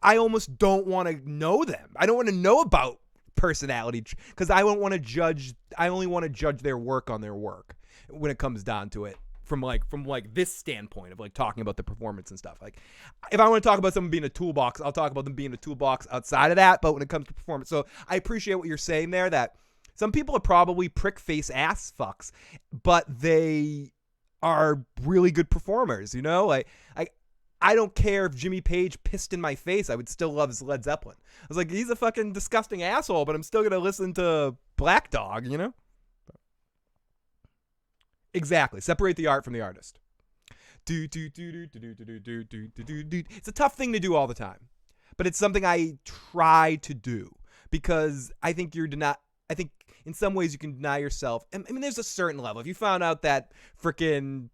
I almost don't want to know them. I don't want to know about personality because I don't want to judge. I only want to judge their work on their work when it comes down to it. From this standpoint of like talking about the performance and stuff. Like if I want to talk about someone being a toolbox, I'll talk about them being a toolbox outside of that. But when it comes to performance, so I appreciate what you're saying there, that some people are probably prick face ass fucks, but they are really good performers. You know, like I don't care if Jimmy Page pissed in my face. I would still love his Led Zeppelin. I was like, he's a fucking disgusting asshole, but I'm still going to listen to Black Dog, you know? Exactly. Separate the art from the artist. It's a tough thing to do all the time, but it's something I try to do because I think I think in some ways you can deny yourself. I mean, there's a certain level. If you found out that freaking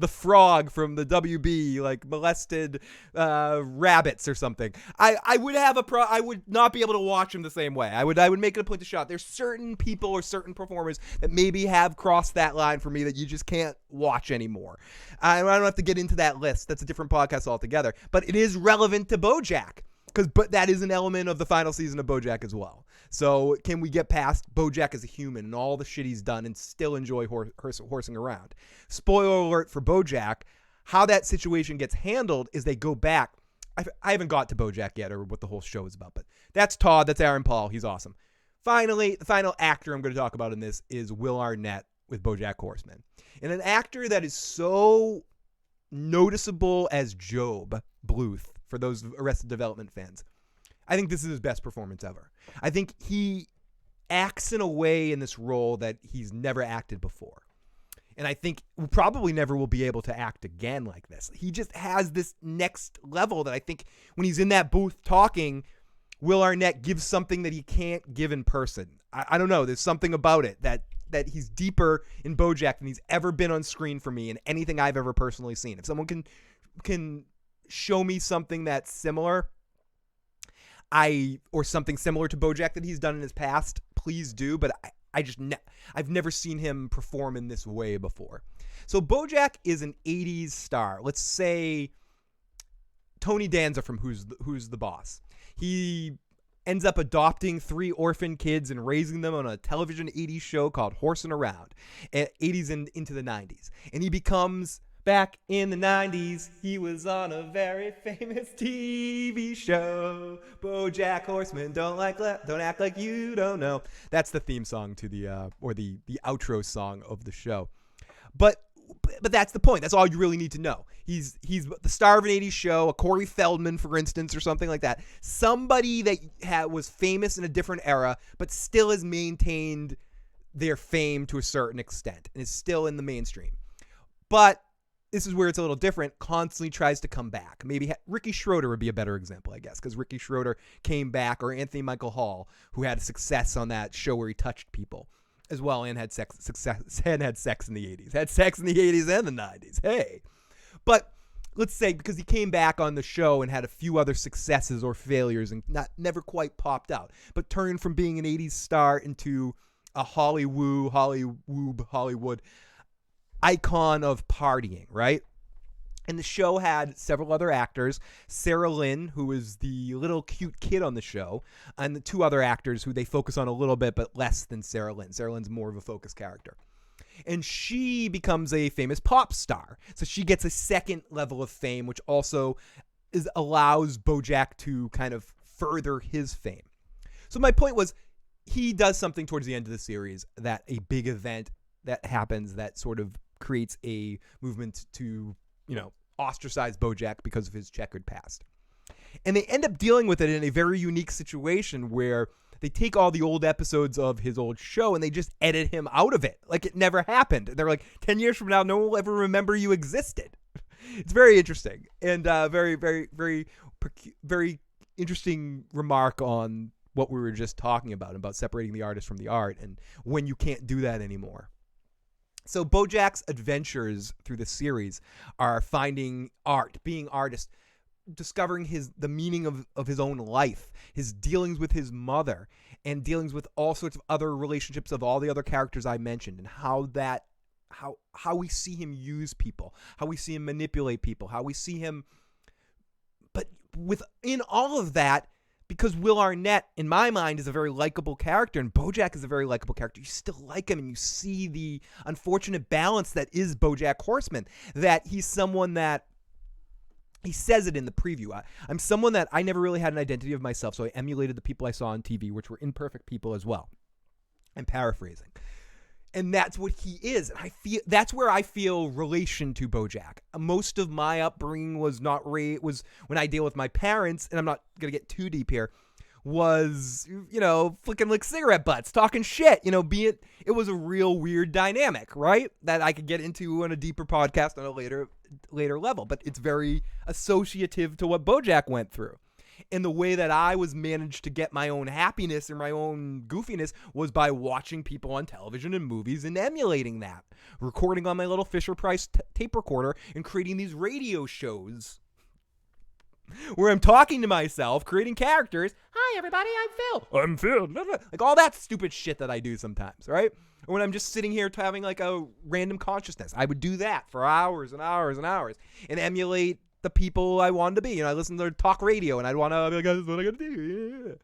the frog from the WB like molested rabbits or something, I would have I would not be able to watch him the same way. I would make it a point to shot. There's certain people or certain performers that maybe have crossed that line for me that you just can't watch anymore. I don't have to get into that list. That's a different podcast altogether. But it is relevant to Bojack but that is an element of the final season of Bojack as well. So can we get past Bojack as a human and all the shit he's done and still enjoy horsing around? Spoiler alert for Bojack, how that situation gets handled is they go back. I haven't got to Bojack yet or what the whole show is about, but that's Todd. That's Aaron Paul. He's awesome. Finally, the final actor I'm going to talk about in this is Will Arnett with Bojack Horseman. And an actor that is so noticeable as Job Bluth, for those Arrested Development fans. I think this is his best performance ever. I think he acts in a way in this role that he's never acted before. And I think we probably never will be able to act again like this. He just has this next level that I think when he's in that booth talking, Will Arnett gives something that he can't give in person. I don't know. There's something about it that he's deeper in Bojack than he's ever been on screen for me in anything I've ever personally seen. If someone can show me something that's similar, or something similar to Bojack that he's done in his past, please do. But I've never seen him perform in this way before. So Bojack is an 80s star. Let's say Tony Danza from Who's the Boss. He ends up adopting 3 orphan kids and raising them on a television 80s show called Horsing Around, 80s and into the 90s. And he becomes, back in the 90s, he was on a very famous TV show, Bojack Horseman. Don't act like you don't know. That's the theme song to the outro song of the show. But that's the point. That's all you really need to know. He's the star of an 80s show, a Corey Feldman, for instance, or something like that. Somebody that was famous in a different era, but still has maintained their fame to a certain extent and is still in the mainstream. But this is where it's a little different. Constantly tries to come back. Maybe Ricky Schroeder would be a better example, I guess, because Ricky Schroeder came back, or Anthony Michael Hall, who had success on that show where he touched people as well and had sex in the 80s. Had sex in the 80s and the 90s. Hey. But let's say because he came back on the show and had a few other successes or failures and never quite popped out, but turned from being an 80s star into a Hollywood icon of partying, right? And the show had several other actors, Sarah Lynn, who is the little cute kid on the show, and the 2 other actors who they focus on a little bit, but less than Sarah Lynn. Sarah Lynn's more of a focus character. And she becomes a famous pop star. So she gets a second level of fame, which also allows Bojack to kind of further his fame. So my point was, he does something towards the end of the series, that a big event that happens that sort of creates a movement to, ostracize Bojack because of his checkered past. And they end up dealing with it in a very unique situation where they take all the old episodes of his old show and they just edit him out of it. Like it never happened. They're like, 10 years from now, no one will ever remember you existed. It's very interesting and very, very, very, very interesting remark on what we were just talking about separating the artist from the art and when you can't do that anymore. So Bojack's adventures through the series are finding art, being artist, discovering the meaning of his own life, his dealings with his mother, and dealings with all sorts of other relationships of all the other characters I mentioned, and how that how we see him use people, how we see him manipulate people, how we see him. But within all of that, because Will Arnett, in my mind, is a very likable character, and Bojack is a very likable character, you still like him, and you see the unfortunate balance that is Bojack Horseman, that he's someone that, he says it in the preview, I'm someone that I never really had an identity of myself, so I emulated the people I saw on TV, which were imperfect people as well. I'm paraphrasing. And that's what he is. And I feel that's where I feel relation to Bojack. Most of my upbringing was was when I deal with my parents, and I'm not gonna get too deep here, was, flicking like cigarette butts, talking shit, it was a real weird dynamic, right? That I could get into on a deeper podcast on a later level. But it's very associative to what Bojack went through. And the way that I was managed to get my own happiness and my own goofiness was by watching people on television and movies and emulating that. Recording on my little Fisher-Price tape recorder and creating these radio shows where I'm talking to myself, creating characters. Hi, everybody, I'm Phil. I'm Phil. Like all that stupid shit that I do sometimes, right? Or when I'm just sitting here having like a random consciousness, I would do that for hours and hours and hours and emulate the people I wanted to be. I listened to talk radio and I'd want to be like, this is what I got to do.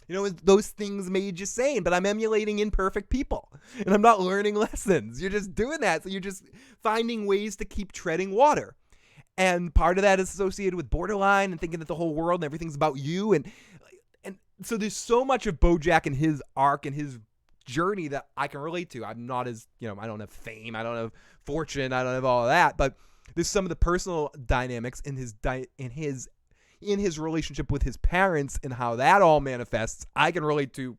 Yeah. Those things made you sane, but I'm emulating imperfect people and I'm not learning lessons. You're just doing that. So you're just finding ways to keep treading water. And part of that is associated with borderline and thinking that the whole world and everything's about you. And so there's so much of Bojack and his arc and his journey that I can relate to. I'm not as, I don't have fame. I don't have fortune. I don't have all of that, but there's some of the personal dynamics in his relationship with his parents and how that all manifests. I can relate to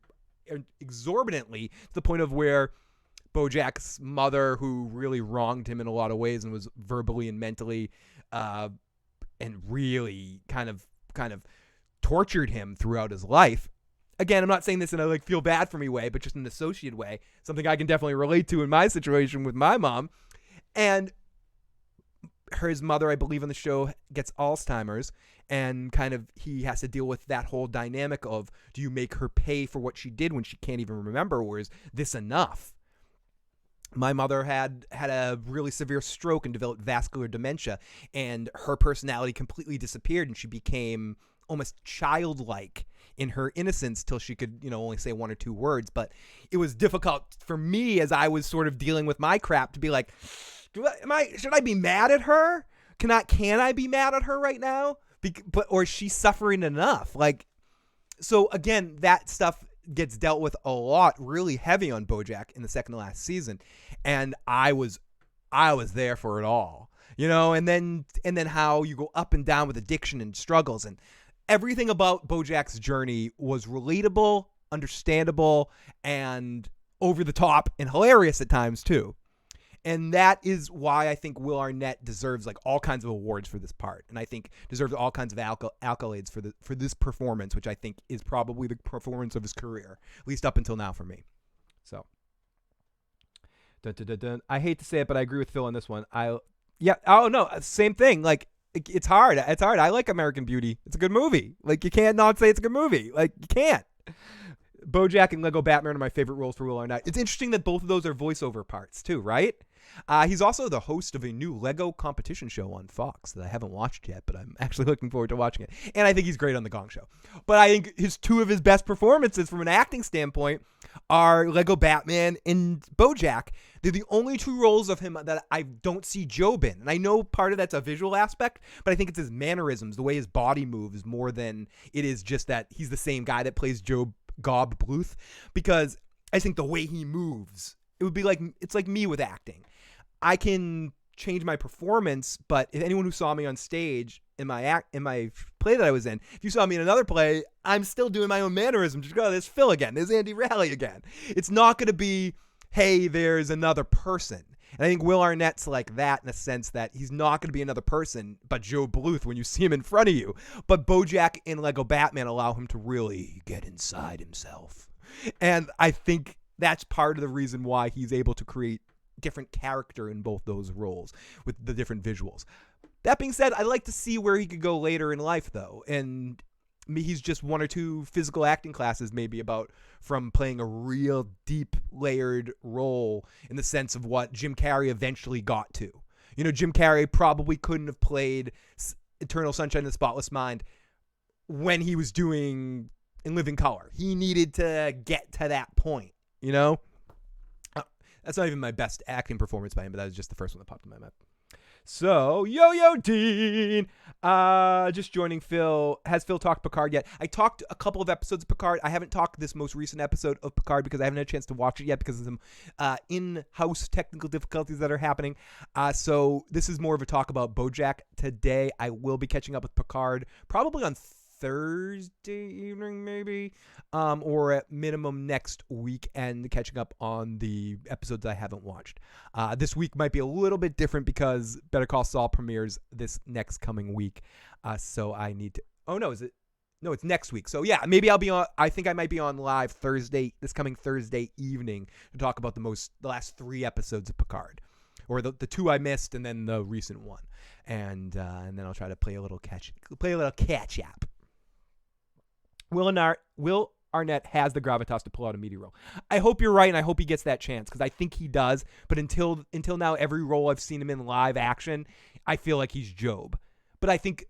exorbitantly to the point of where Bojack's mother, who really wronged him in a lot of ways and was verbally and mentally and really kind of tortured him throughout his life. Again, I'm not saying this in a feel bad for me way, but just in an associated way, something I can definitely relate to in my situation with my mom. And his mother, I believe, on the show gets Alzheimer's, and he has to deal with that whole dynamic of, do you make her pay for what she did when she can't even remember, or is this enough? My mother had a really severe stroke and developed vascular dementia, and her personality completely disappeared, and she became almost childlike in her innocence till she could, only say one or two words. But it was difficult for me as I was sort of dealing with my crap to be like, should I be mad at her? Can I be mad at her right now? Or is she suffering enough? So again, that stuff gets dealt with a lot, really heavy on Bojack in the second to last season. And I was there for it all, and then how you go up and down with addiction and struggles, and everything about Bojack's journey was relatable, understandable, and over the top and hilarious at times too. And that is why I think Will Arnett deserves all kinds of awards for this part, and I think deserves all kinds of accolades for this performance, which I think is probably the performance of his career, at least up until now for me. So, I hate to say it, but I agree with Phil on this one. Same thing. It's hard. It's hard. I like American Beauty. It's a good movie. You can't not say it's a good movie. You can't. Bojack and Lego Batman are my favorite roles for Will Arnett. It's interesting that both of those are voiceover parts too, right? He's also the host of a new Lego competition show on Fox that I haven't watched yet, but I'm actually looking forward to watching it. And I think he's great on The Gong Show. But I think two of his best performances from an acting standpoint are Lego Batman and Bojack. They're the only two roles of him that I don't see Job in. And I know part of that's a visual aspect, but I think it's his mannerisms, the way his body moves, more than it is just that he's the same guy that plays Job Gob Bluth. Because I think the way he moves, it would be it's like me with acting. I can change my performance, but if anyone who saw me on stage in my play that I was in, if you saw me in another play, I'm still doing my own mannerisms. Just go, there's Phil again. There's Andy Raleigh again. It's not going to be, hey, there's another person. And I think Will Arnett's like that in the sense that he's not going to be another person but Joe Bluth when you see him in front of you. But Bojack and Lego Batman allow him to really get inside himself. And I think that's part of the reason why he's able to create different character in both those roles with the different visuals. That being said, I'd like to see where he could go later in life, though. And he's just one or two physical acting classes maybe about from playing a real deep layered role in the sense of what Jim Carrey eventually got to. Jim Carrey probably couldn't have played Eternal Sunshine of the Spotless Mind when he was doing In Living Color. He needed to get to that point, That's not even my best acting performance by him, but that was just the first one that popped in my mind. So, Yo-Yo Dean, just joining Phil. Has Phil talked Picard yet? I talked a couple of episodes of Picard. I haven't talked this most recent episode of Picard because I haven't had a chance to watch it yet because of some in-house technical difficulties that are happening. So this is more of a talk about Bojack today. I will be catching up with Picard probably on Thursday evening maybe, or at minimum next weekend, catching up on the episodes I haven't watched. This week might be a little bit different because Better Call Saul premieres this next coming week. So I need to, no, it's next week. So yeah, maybe I'll be on, I think I might be on live this coming Thursday evening to talk about the last 3 episodes of Picard, or the 2 I missed and then the recent one. And then I'll try to play a little catch up. Will Arnett has the gravitas to pull out a meaty role. I hope you're right, and I hope he gets that chance because I think he does. But until now, every role I've seen him in live action, I feel like he's Job. But I think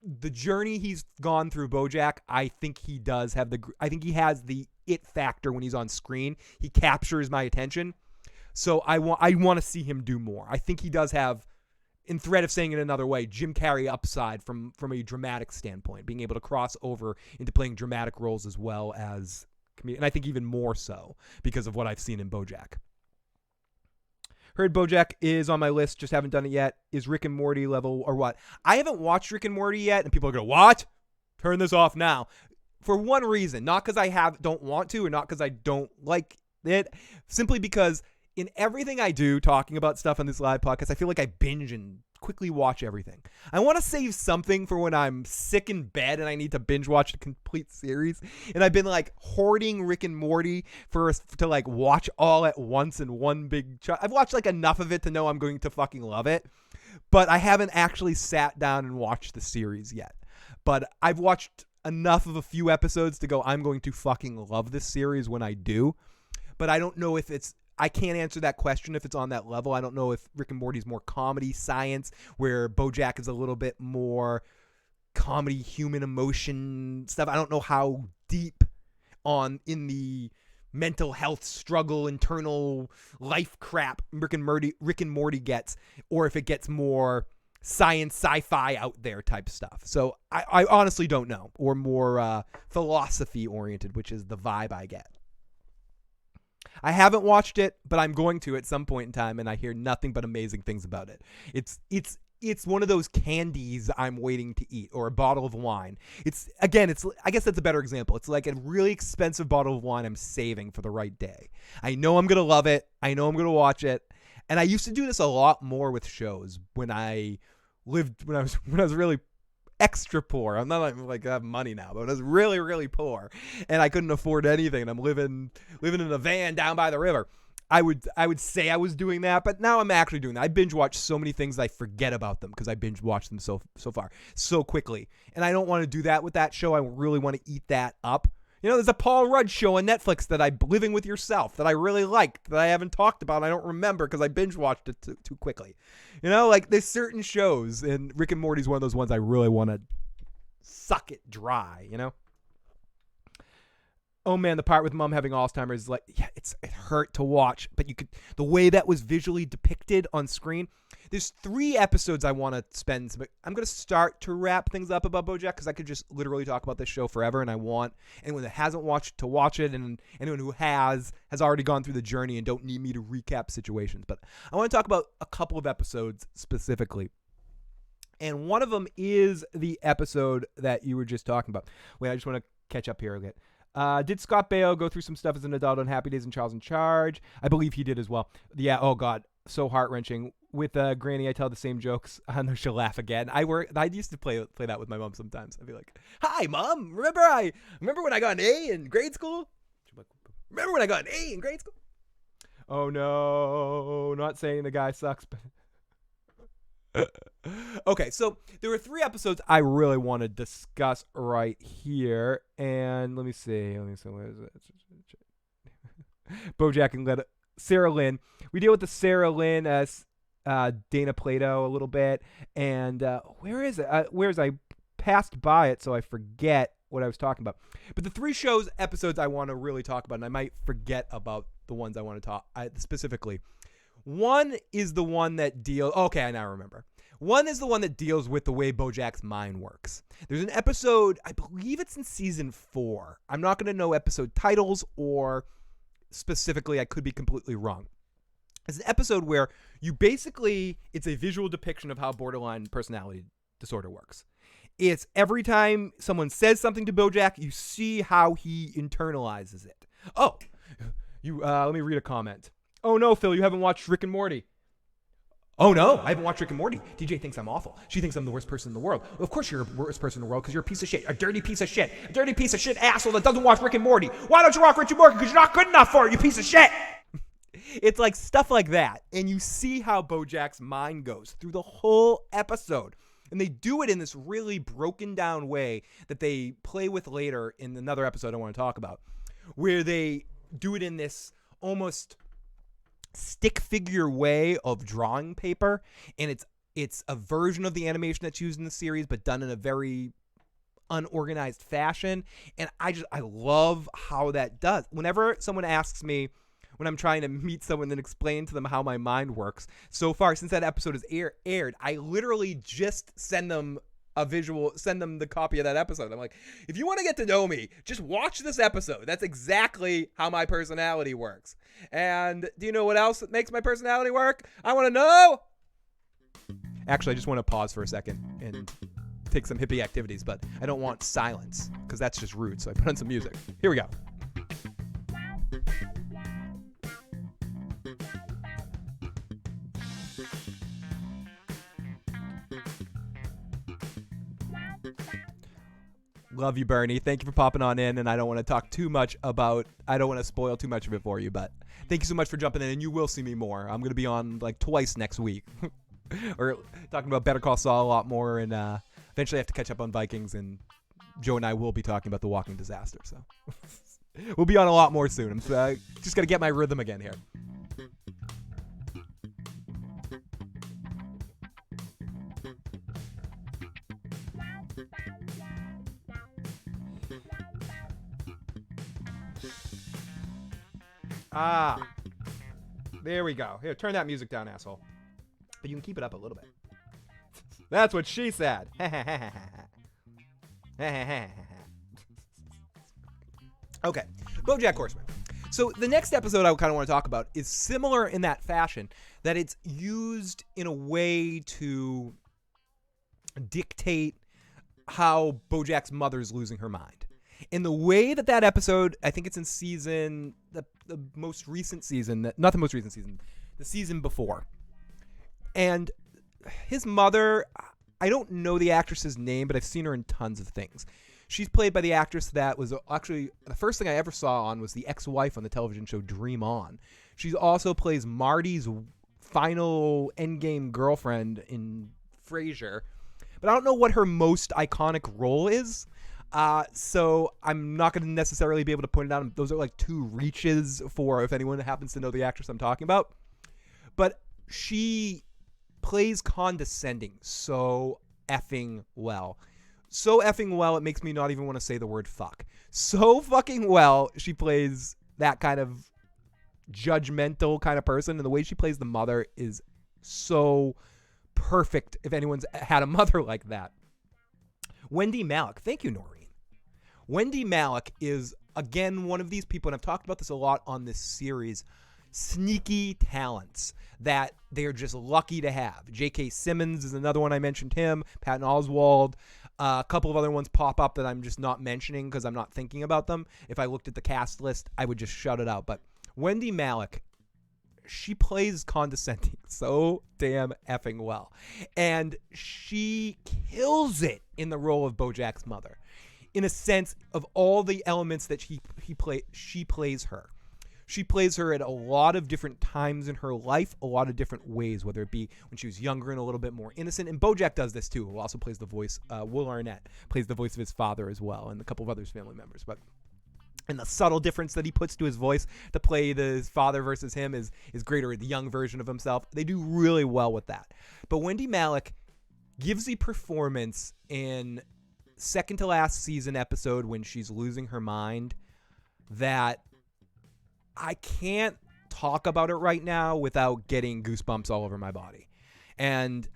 the journey he's gone through Bojack, I think he does have I think he has the it factor when he's on screen. He captures my attention. So I want to see him do more. I think he does have, in threat of saying it another way, Jim Carrey upside from a dramatic standpoint, being able to cross over into playing dramatic roles as well as comedian, and I think even more so because of what I've seen in Bojack. Heard Bojack is on my list, just haven't done it yet. Is Rick and Morty level or what? I haven't watched Rick and Morty yet, and people are going, what? Turn this off now. For one reason, not because I don't want to, or not because I don't like it, simply because in everything I do, talking about stuff on this live podcast, I feel like I binge and quickly watch everything. I want to save something for when I'm sick in bed and I need to binge watch a complete series. And I've been hoarding Rick and Morty to watch all at once in one big chunk. I've watched enough of it to know I'm going to fucking love it, but I haven't actually sat down and watched the series yet. But I've watched enough of a few episodes to go, I'm going to fucking love this series when I do. But I don't know if I can't answer that question if it's on that level. I don't know if Rick and Morty is more comedy science, where Bojack is a little bit more comedy, human emotion stuff. I don't know how deep in the mental health struggle, internal life crap Rick and Morty gets, or if it gets more science, sci-fi out there type stuff. So I honestly don't know, or more philosophy oriented, which is the vibe I get. I haven't watched it, but I'm going to at some point in time, and I hear nothing but amazing things about it. It's one of those candies I'm waiting to eat, or a bottle of wine. I guess that's a better example. It's like a really expensive bottle of wine I'm saving for the right day. I know I'm gonna love it. I know I'm gonna watch it, and I used to do this a lot more with shows when I was really extra poor. I'm not I have money now, but I was really, really poor and I couldn't afford anything. And I'm living in a van down by the river. I would say I was doing that, but now I'm actually doing that. I binge watch so many things I forget about them because I binge watch them so far so quickly. And I don't want to do that with that show. I really want to eat that up. There's a Paul Rudd show on Netflix that Living With Yourself, that I really liked, that I haven't talked about. I don't remember because I binge watched it too quickly. There's certain shows, and Rick and Morty's one of those ones I really want to suck it dry, Oh man, the part with Mom having Alzheimer's it hurt to watch, but the way that was visually depicted on screen. There's 3 episodes I want to spend. I'm going to start to wrap things up about Bojack because I could just literally talk about this show forever, and I want anyone that hasn't watched to watch it, and anyone who has already gone through the journey and don't need me to recap situations. But I want to talk about a couple of episodes specifically. And one of them is the episode that you were just talking about. Wait, I just want to catch up here a bit. Did Scott Baio go through some stuff as an adult on Happy Days and Charles in Charge? I believe he did as well. Yeah, oh God, so heart-wrenching. With Granny, I tell the same jokes. I know she'll laugh again. I used to play that with my mom sometimes. I'd be like, "Hi, Mom. Remember when I got an A in grade school? She'd be like, remember when I got an A in grade school?" Oh no, not saying the guy sucks, but Okay, so there were 3 episodes I really want to discuss right here, and let me see. Where is it? Bojack and Sarah Lynn. We deal with the Sarah Lynn as Dana Plato a little bit, and where is it? I passed by it, so I forget what I was talking about. But the 3 episodes I want to really talk about, and I might forget about the ones I want to talk specifically. One is the one that deals. Okay, I now remember. One is the one that deals with the way Bojack's mind works. There's an episode, I believe it's in season 4. I'm not going to know episode titles or specifically, I could be completely wrong. It's an episode where it's a visual depiction of how borderline personality disorder works. It's every time someone says something to Bojack, you see how he internalizes it. Oh, let me read a comment. Oh no, Phil, you haven't watched Rick and Morty. Oh no, I haven't watched Rick and Morty. DJ thinks I'm awful. She thinks I'm the worst person in the world. Well, of course you're the worst person in the world because you're a piece of shit. A dirty piece of shit. A dirty piece of shit asshole that doesn't watch Rick and Morty. Why don't you watch Rick and Morty? Because you're not good enough for it, you piece of shit. It's like stuff like that. And you see how Bojack's mind goes through the whole episode. And they do it in this really broken down way that they play with later in another episode I want to talk about, where they do it in this almost stick figure way of drawing paper, and it's a version of the animation that's used in the series but done in a very unorganized fashion, and I love how that does. Whenever someone asks me when I'm trying to meet someone and explain to them how my mind works, so far since that episode has aired, I literally just send them the copy of that episode. I'm like, if you want to get to know me, just watch this episode. That's exactly how my personality works. And do you know what else makes my personality work? I want to know. Actually, I just want to pause for a second and take some hippie activities, but I don't want silence because that's just rude. So I put on some music. Here we go. Love you, Bernie. Thank you for popping on in, and I don't want to spoil too much of it for you, but thank you so much for jumping in, and you will see me more. I'm going to be on like twice next week. Or talking about Better Call Saul a lot more, and eventually I have to catch up on Vikings, and Joe and I will be talking about The Walking Disaster, so we'll be on a lot more soon. I'm just got to get my rhythm again here. There we go. Here, turn that music down, asshole. But you can keep it up a little bit. That's what she said. Okay, Bojack Horseman. So the next episode I kind of want to talk about is similar in that fashion, that it's used in a way to dictate how Bojack's mother's losing her mind. In the way that episode, I think it's in the most recent season, not the most recent season, the season before. And his mother, I don't know the actress's name, but I've seen her in tons of things. She's played by the actress that was actually, the first thing I ever saw on was the ex-wife on the television show Dream On. She also plays Marty's final endgame girlfriend in Frasier. But I don't know what her most iconic role is. So I'm not going to necessarily be able to point it out. Those are like 2 reaches for if anyone happens to know the actress I'm talking about. But she plays condescending so effing well. So effing well, it makes me not even want to say the word fuck. So fucking well, she plays that kind of judgmental kind of person. And the way she plays the mother is so perfect if anyone's had a mother like that. Wendy Malick. Thank you, Noreen. Wendy Malick is, again, one of these people, and I've talked about this a lot on this series, sneaky talents that they're just lucky to have. J.K. Simmons is another one I mentioned him, Patton Oswalt. A couple of other ones pop up that I'm just not mentioning because I'm not thinking about them. If I looked at the cast list, I would just shout it out. But Wendy Malick, she plays condescending so damn effing well. And she kills it in the role of Bojack's mother. In a sense of all the elements that she plays her. She plays her at a lot of different times in her life, a lot of different ways, whether it be when she was younger and a little bit more innocent. And Bojack does this too. Who also plays the voice. Will Arnett plays the voice of his father as well, and a couple of other family members. And the subtle difference that he puts to his voice to play his father versus him is greater, the young version of himself. They do really well with that. But Wendy Malick gives the performance in second to last season episode when she's losing her mind that I can't talk about it right now without getting goosebumps all over my body. And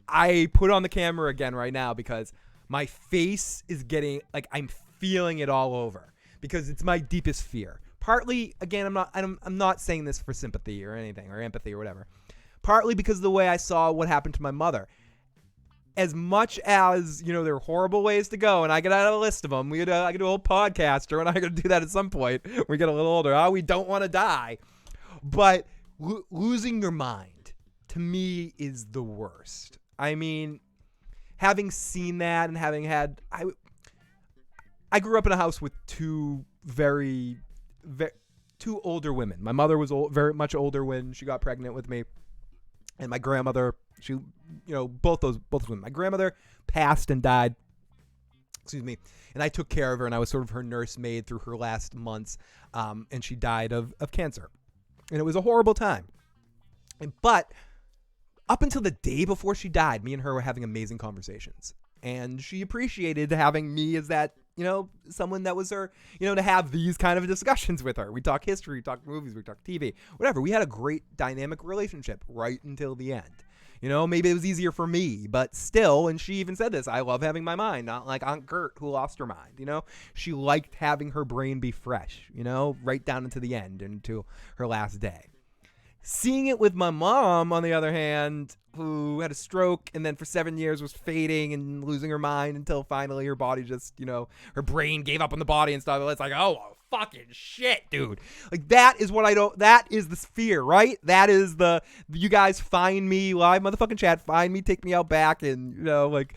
I put on the camera again right now because my face is getting, like, I'm feeling it all over because it's my deepest fear. Partly, again, I'm not saying this for sympathy or anything or empathy or whatever. Partly because of the way I saw what happened to my mother. As much as, you know, there are horrible ways to go, and I get out a list of them. I could do a whole podcast, and I'm going to do that at some point when we get a little older. We don't want to die. But losing your mind, to me, is the worst. I mean, having seen that and having had... I grew up in a house with two older women. My mother was very much older when she got pregnant with me. And my grandmother, she, you know, both women. My grandmother passed and died, and I took care of her, and I was sort of her nursemaid through her last months, and she died of cancer. And it was a horrible time. But up until the day before she died, me and her were having amazing conversations. And she appreciated having me as that, you know, someone that was her, you know, to have these kind of discussions with her. We talk history, we talk movies, we talk TV, whatever. We had a great dynamic relationship right until the end. You know, maybe it was easier for me, but still, and she even said this, I love having my mind, not like Aunt Gert who lost her mind, you know? She liked having her brain be fresh, you know, right down into the end, into her last day. Seeing it with my mom, on the other hand, who had a stroke and then for 7 years was fading and losing her mind until finally her body just, you know, her brain gave up on the body and stuff. It's like, oh, fucking shit, dude. Like, that is the fear, right? That is you guys find me, live motherfucking chat, find me, take me out back and, you know, like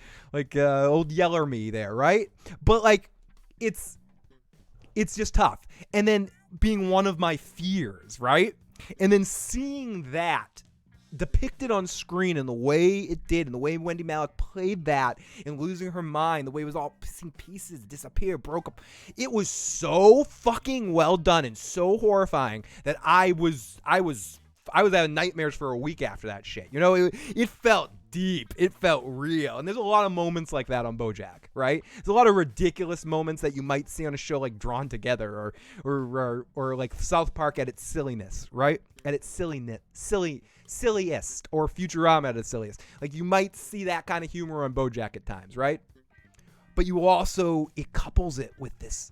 old Yeller me there, right? But, like, it's just tough. And then being one of my fears, right? And then seeing that depicted on screen in the way it did, and the way Wendy Malick played that, and losing her mind, the way it was all seeing pieces disappear, broke up. It was so fucking well done and so horrifying that I was having nightmares for a week after that shit. You know, it felt deep. It felt real. And there's a lot of moments like that on BoJack, right? There's a lot of ridiculous moments that you might see on a show like Drawn Together or like South Park at its silliness, right? At its silliest, or Futurama at its silliest. Like, you might see that kind of humor on BoJack at times, right? But it couples it with this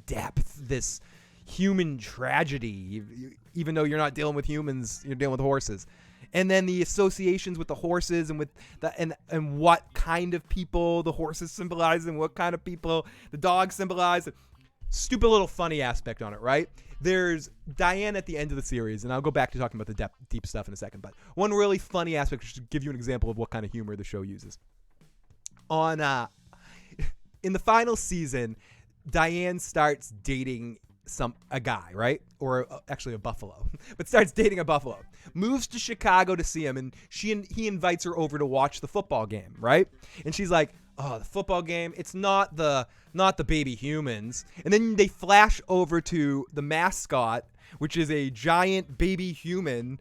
depth, this human tragedy, even though you're not dealing with humans, you're dealing with horses. And then the associations with the horses and with and what kind of people the horses symbolize and what kind of people the dogs symbolize. Stupid little funny aspect on it, right? There's Diane at the end of the series, and I'll go back to talking about the deep stuff in a second, but one really funny aspect, just to give you an example of what kind of humor the show uses. In the final season, Diane starts dating a guy, right? Or actually a buffalo, but starts dating a buffalo. Moves to Chicago to see him, and he invites her over to watch the football game, right? And she's like, "Oh, the football game, it's not the baby humans." And then they flash over to the mascot, which is a giant baby human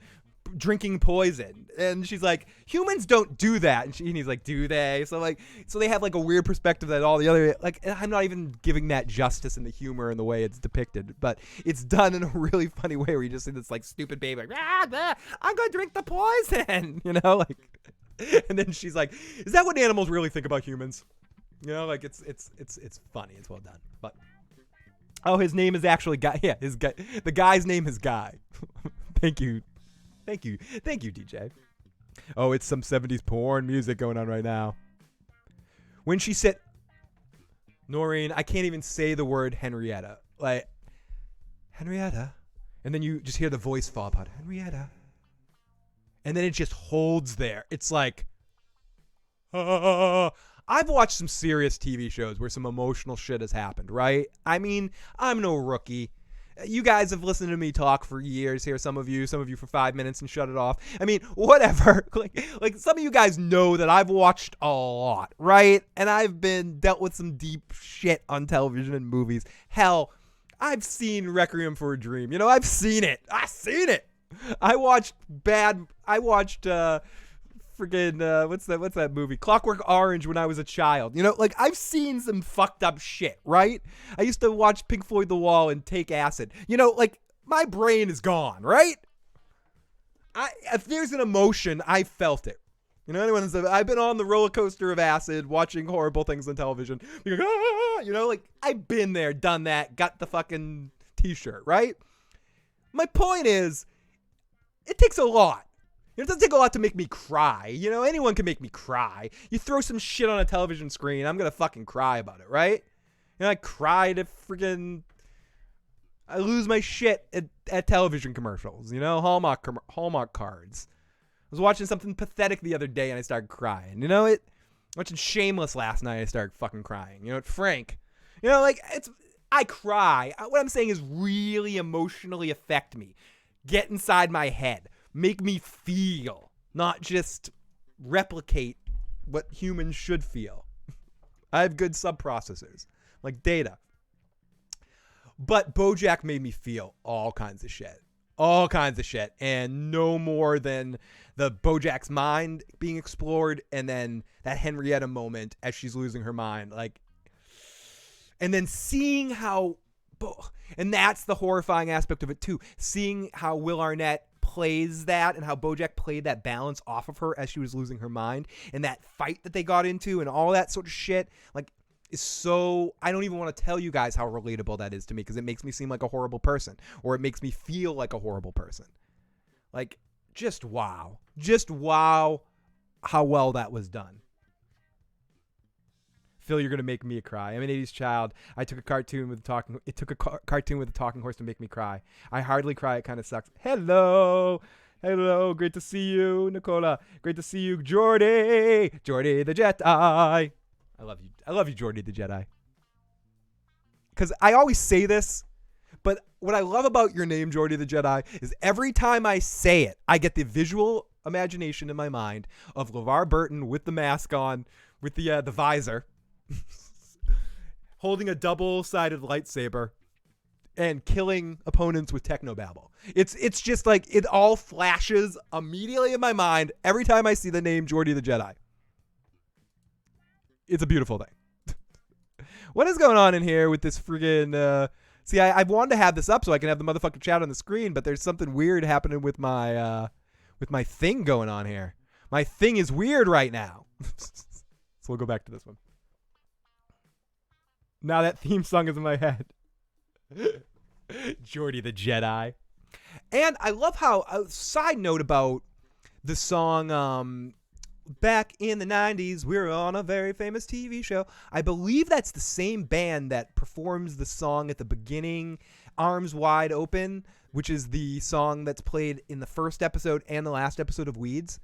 drinking poison. And she's like, "Humans don't do that." And he's like, "Do they?" So they have like a weird perspective that all the other, like, I'm not even giving that justice in the humor and the way it's depicted, but it's done in a really funny way where you just see this like stupid baby like, "I'm gonna drink the poison," you know, like, and then she's like, "Is that what animals really think about humans?" You know, like, it's funny, it's well done. But his name is actually Guy. Yeah, the guy's name is Guy. Thank you, DJ. Oh, it's some 70s porn music going on right now. When she said, Noreen, I can't even say the word Henrietta. Like, Henrietta. And then you just hear the voice fall apart. Henrietta. And then it just holds there. It's like, I've watched some serious TV shows where some emotional shit has happened, right? I mean, I'm no rookie. You guys have listened to me talk for years here. Some of you for 5 minutes and shut it off. I mean, whatever. Like some of you guys know that I've watched a lot, right? And I've been dealt with some deep shit on television and movies. Hell, I've seen Requiem for a Dream. I've seen it. I watched freaking what's that movie? Clockwork Orange when I was a child. I've seen some fucked up shit, right? I used to watch Pink Floyd The Wall and take acid. My brain is gone, right? If there's an emotion, I felt it. I've been on the roller coaster of acid, watching horrible things on television. I've been there, done that, got the fucking t-shirt, right? My point is, it takes a lot. It doesn't take a lot to make me cry. Anyone can make me cry. You throw some shit on a television screen, I'm going to fucking cry about it, right? I cried at freaking... I lose my shit at television commercials, Hallmark cards. I was watching something pathetic the other day and I started crying. Watching Shameless last night, I started fucking crying. Frank. I cry. What I'm saying is really emotionally affect me. Get inside my head. Make me feel, not just replicate what humans should feel. I have good sub-processors, like data. But Bojack made me feel all kinds of shit. And no more than the Bojack's mind being explored and then that Henrietta moment as she's losing her mind. And then seeing how... And that's the horrifying aspect of it, too. Seeing how Will Arnett plays that and how Bojack played that balance off of her as she was losing her mind, and that fight that they got into and all that sort of shit is so... I don't even want to tell you guys how relatable that is to me, because it makes me seem like a horrible person, or it makes me feel like a horrible person. Just wow how well that was done. Phil, you're gonna make me cry. I'm an 80s child. I took a cartoon with a talking. It took a cartoon with a talking horse to make me cry. I hardly cry. It kind of sucks. Hello, great to see you, Nicola. Great to see you, Jordy the Jedi. I love you, Jordy the Jedi. Because I always say this, but what I love about your name, Jordy the Jedi, is every time I say it, I get the visual imagination in my mind of LeVar Burton with the mask on, with the visor. Holding a double-sided lightsaber and killing opponents with technobabble. It's just it all flashes immediately in my mind every time I see the name Jordy the Jedi. It's a beautiful thing. What is going on in here with this friggin' see, I wanted to have this up so I can have the motherfucking chat on the screen, but there's something weird happening with my thing going on here. My thing is weird right now. So we'll go back to this one. Now that theme song is in my head. Jordy the Jedi. And I love how, a side note about the song, back in the 90s, we were on a very famous TV show. I believe that's the same band that performs the song at the beginning, Arms Wide Open, which is the song that's played in the first episode and the last episode of Weeds,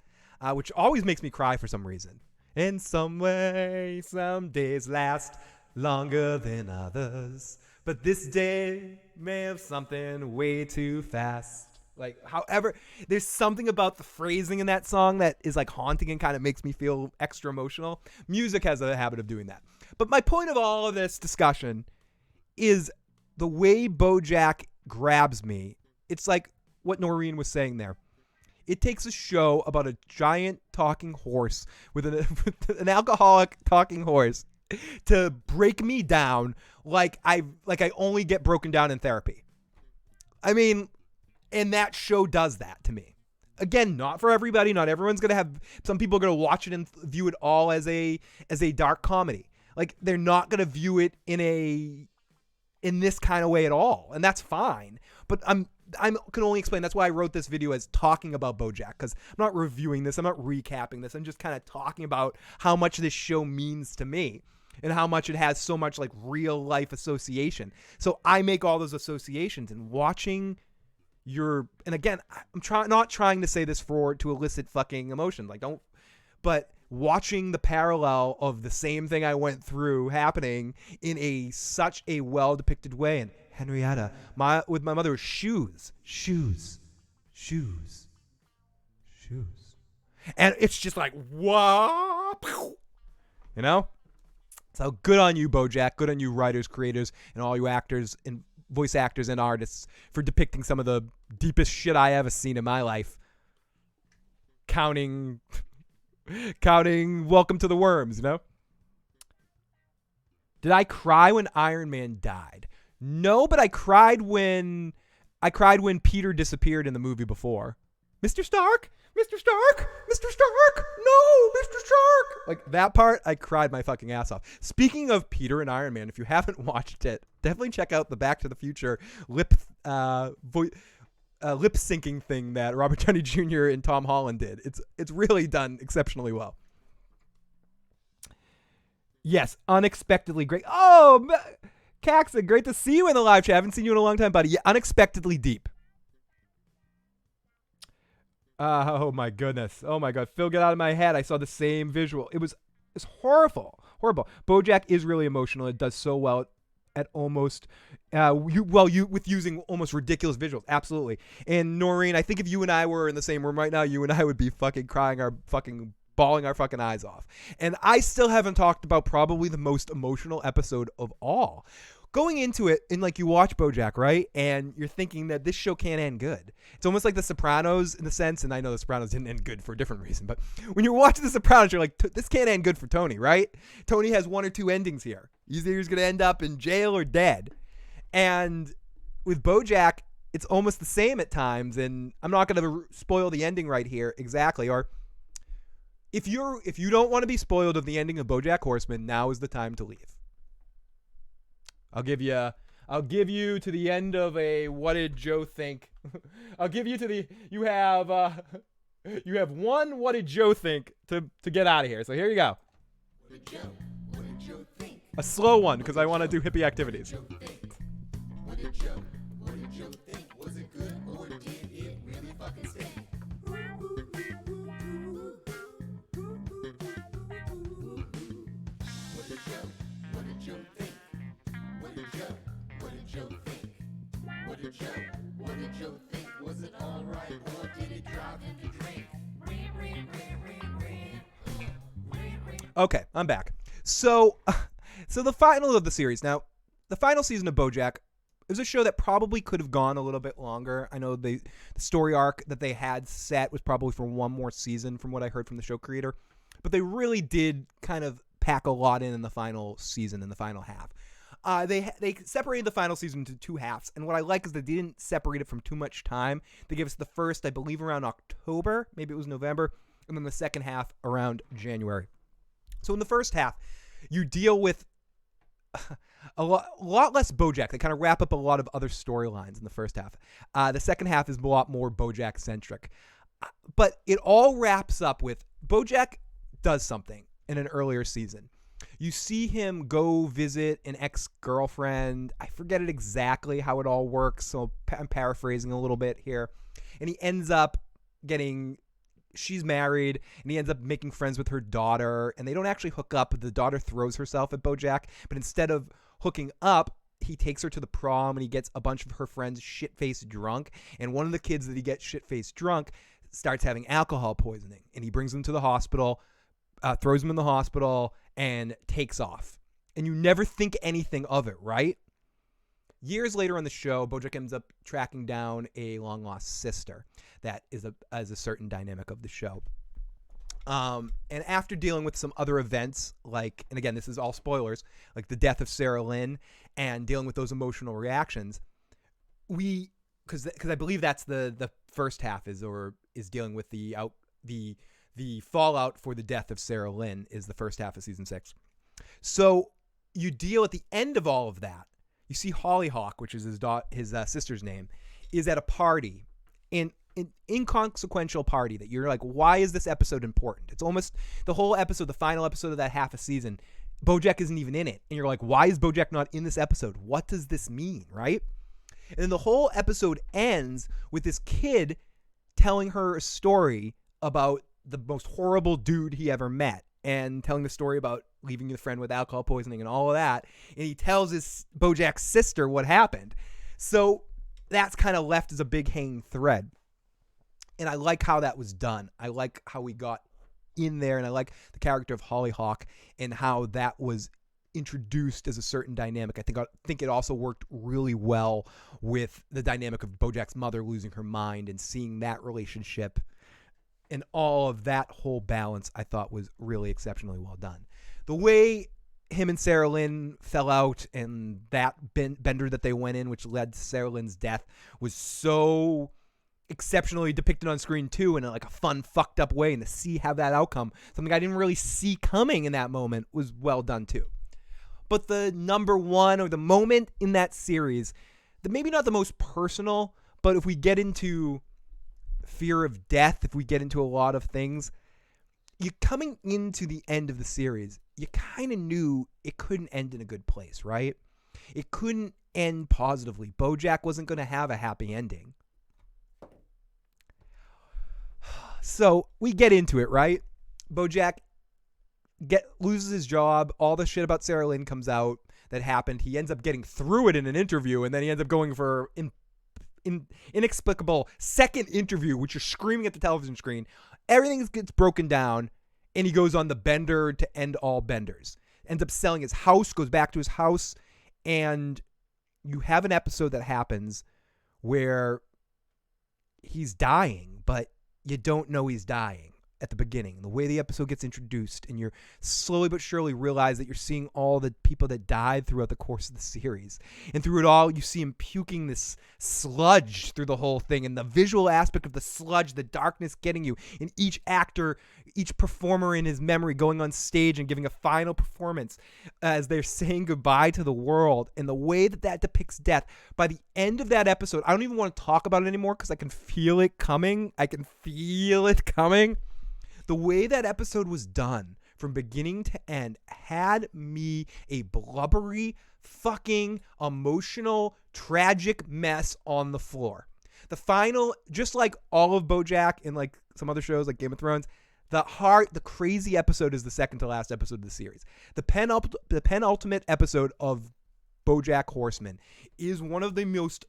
which always makes me cry for some reason. In some way, some days last longer than others, but this day may have something way too fast. However, there's something about the phrasing in that song that is haunting and kind of makes me feel extra emotional. Music has a habit of doing that. But my point of all of this discussion is the way Bojack grabs me. It's like what Noreen was saying there. It takes a show about a giant talking horse with an alcoholic talking horse to break me down like I only get broken down in therapy. I mean, and that show does that to me. Again, not for everybody. Not everyone's going to have... Some people are going to watch it and view it all as a dark comedy. They're not going to view it in this kind of way at all. And that's fine. But I can only explain. That's why I wrote this video as talking about Bojack, because I'm not reviewing this. I'm not recapping this. I'm just kind of talking about how much this show means to me and how much it has so much real life association. So I make all those associations, and watching and again, I'm not trying to say this to elicit fucking emotion. But watching the parallel of the same thing I went through happening in such a well depicted way, and Henrietta. With my mother was shoes. Shoes. Shoes. Shoes. And it's just like, what? You know? So good on you, Bojack. Good on you, writers, creators, and all you actors and voice actors and artists for depicting some of the deepest shit I ever seen in my life. Counting Welcome to the Worms, you know? Did I cry when Iron Man died? No, but I cried when Peter disappeared in the movie before. Mr. Stark? Mr. Stark? Mr. Stark? No, Mr. Stark! Like, that part, I cried my fucking ass off. Speaking of Peter and Iron Man, if you haven't watched it, definitely check out the Back to the Future lip syncing thing that Robert Downey Jr. and Tom Holland did. It's really done exceptionally well. Yes, unexpectedly great. Oh, Caxa, great to see you in the live chat. I haven't seen you in a long time, buddy. Yeah, unexpectedly deep. Oh my goodness. Oh my God. Phil, get out of my head. I saw the same visual. It's horrible. Horrible. Bojack is really emotional. It does so well at almost with using almost ridiculous visuals. Absolutely. And Noreen, I think if you and I were in the same room right now, you and I would be fucking bawling our fucking eyes off. And I still haven't talked about probably the most emotional episode of all. Going into it, and like you watch Bojack, right? And you're thinking that this show can't end good. It's almost like The Sopranos in the sense, and I know The Sopranos didn't end good for a different reason, but when you're watching The Sopranos, you're like, this can't end good for Tony, right? Tony has one or two endings here. Either he's going to end up in jail or dead. And with Bojack, it's almost the same at times, and I'm not going to spoil the ending right here exactly, or if you don't want to be spoiled of the ending of Bojack Horseman, now is the time to leave. I'll give you to the end of a what did Joe think? I'll give you to the you have one what did Joe think to get out of here. So here you go. What did Joe think? A slow one because I want to do hippie activities. What did Joe think? Was it good or did it really fucking stink? What did Joe think? Was it alright or did it drive him to drink? Okay, I'm back. So the final of the series. Now, the final season of Bojack is a show that probably could have gone a little bit longer. I know the story arc that they had set was probably for one more season from what I heard from the show creator. But they really did kind of pack a lot in the final season, in the final half. They separated the final season into two halves, and what I like is that they didn't separate it from too much time. They gave us the first, I believe, around October, maybe it was November, and then the second half around January. So in the first half, you deal with a lot less Bojack. They kind of wrap up a lot of other storylines in the first half. The second half is a lot more Bojack-centric. But it all wraps up with Bojack does something in an earlier season. You see him go visit an ex-girlfriend. I forget it exactly how it all works, so I'm paraphrasing a little bit here. And he ends up she's married, and he ends up making friends with her daughter, and they don't actually hook up. The daughter throws herself at Bojack, but instead of hooking up, he takes her to the prom, and he gets a bunch of her friends shit-faced drunk, and one of the kids that he gets shit-faced drunk starts having alcohol poisoning, and he brings them to the hospital, throws them in the hospital, and takes off. And you never think anything of it, right? Years later on the show, Bojack ends up tracking down a long-lost sister that is a certain dynamic of the show. And after dealing with some other events, like, and again, this is all spoilers, like the death of Sarah Lynn and dealing with those emotional reactions, because I believe that's the first half is dealing with the fallout for the death of Sarah Lynn is the first half of season 6. So you deal at the end of all of that. You see Hollyhock, which is his sister's name, is at a party, an inconsequential party that you're like, why is this episode important? It's almost the whole episode, the final episode of that half a season, Bojack isn't even in it. And you're like, why is Bojack not in this episode? What does this mean, right? And then the whole episode ends with this kid telling her a story about the most horrible dude he ever met and telling the story about leaving your friend with alcohol poisoning and all of that. And he tells his Bojack's sister what happened. So that's kind of left as a big hanging thread. And I like how that was done. I like how we got in there, and I like the character of Hollyhock and how that was introduced as a certain dynamic. I think it also worked really well with the dynamic of Bojack's mother losing her mind and seeing that relationship, and all of that whole balance I thought was really exceptionally well done. The way him and Sarah Lynn fell out and that bender that they went in, which led to Sarah Lynn's death, was so exceptionally depicted on screen too, in a fun, fucked up way, and to see have that outcome, something I didn't really see coming in that moment, was well done too. But the number one, or the moment in that series, maybe not the most personal, but if we get into fear of death, if we get into a lot of things, you coming into the end of the series, you kind of knew it couldn't end in a good place, right? It couldn't end positively. Bojack wasn't going to have a happy ending. So we get into it, right? Bojack loses his job. All the shit about Sarah Lynn comes out that happened. He ends up getting through it in an interview, and then he ends up going for inexplicable second interview, which you're screaming at the television screen. Everything gets broken down, and he goes on the bender to end all benders. Ends up selling his house, goes back to his house, and you have an episode that happens where he's dying, but you don't know he's dying at the beginning. The way the episode gets introduced, and you're slowly but surely realize that you're seeing all the people that died throughout the course of the series. And through it all, you see him puking this sludge through the whole thing, and the visual aspect of the sludge, the darkness getting you, and each actor, each performer in his memory going on stage and giving a final performance as they're saying goodbye to the world, and the way that depicts death. By the end of that episode, I don't even want to talk about it anymore because I can feel it coming. The way that episode was done from beginning to end had me a blubbery, fucking emotional, tragic mess on the floor. The final, just like all of Bojack and like some other shows like Game of Thrones, the crazy episode is the second to last episode of the series. The penultimate episode of Bojack Horseman is one of the most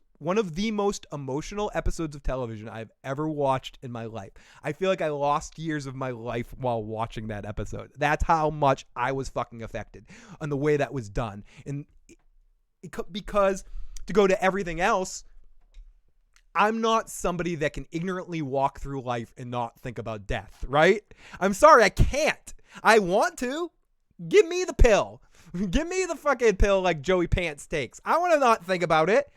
emotional episodes of television I've ever watched in my life. I feel like I lost years of my life while watching that episode. That's how much I was fucking affected on the way that was done. And because to go to everything else, I'm not somebody that can ignorantly walk through life and not think about death, right? I'm sorry, I can't. I want to. Give me the pill. Give me the fucking pill like Joey Pants takes. I want to not think about it.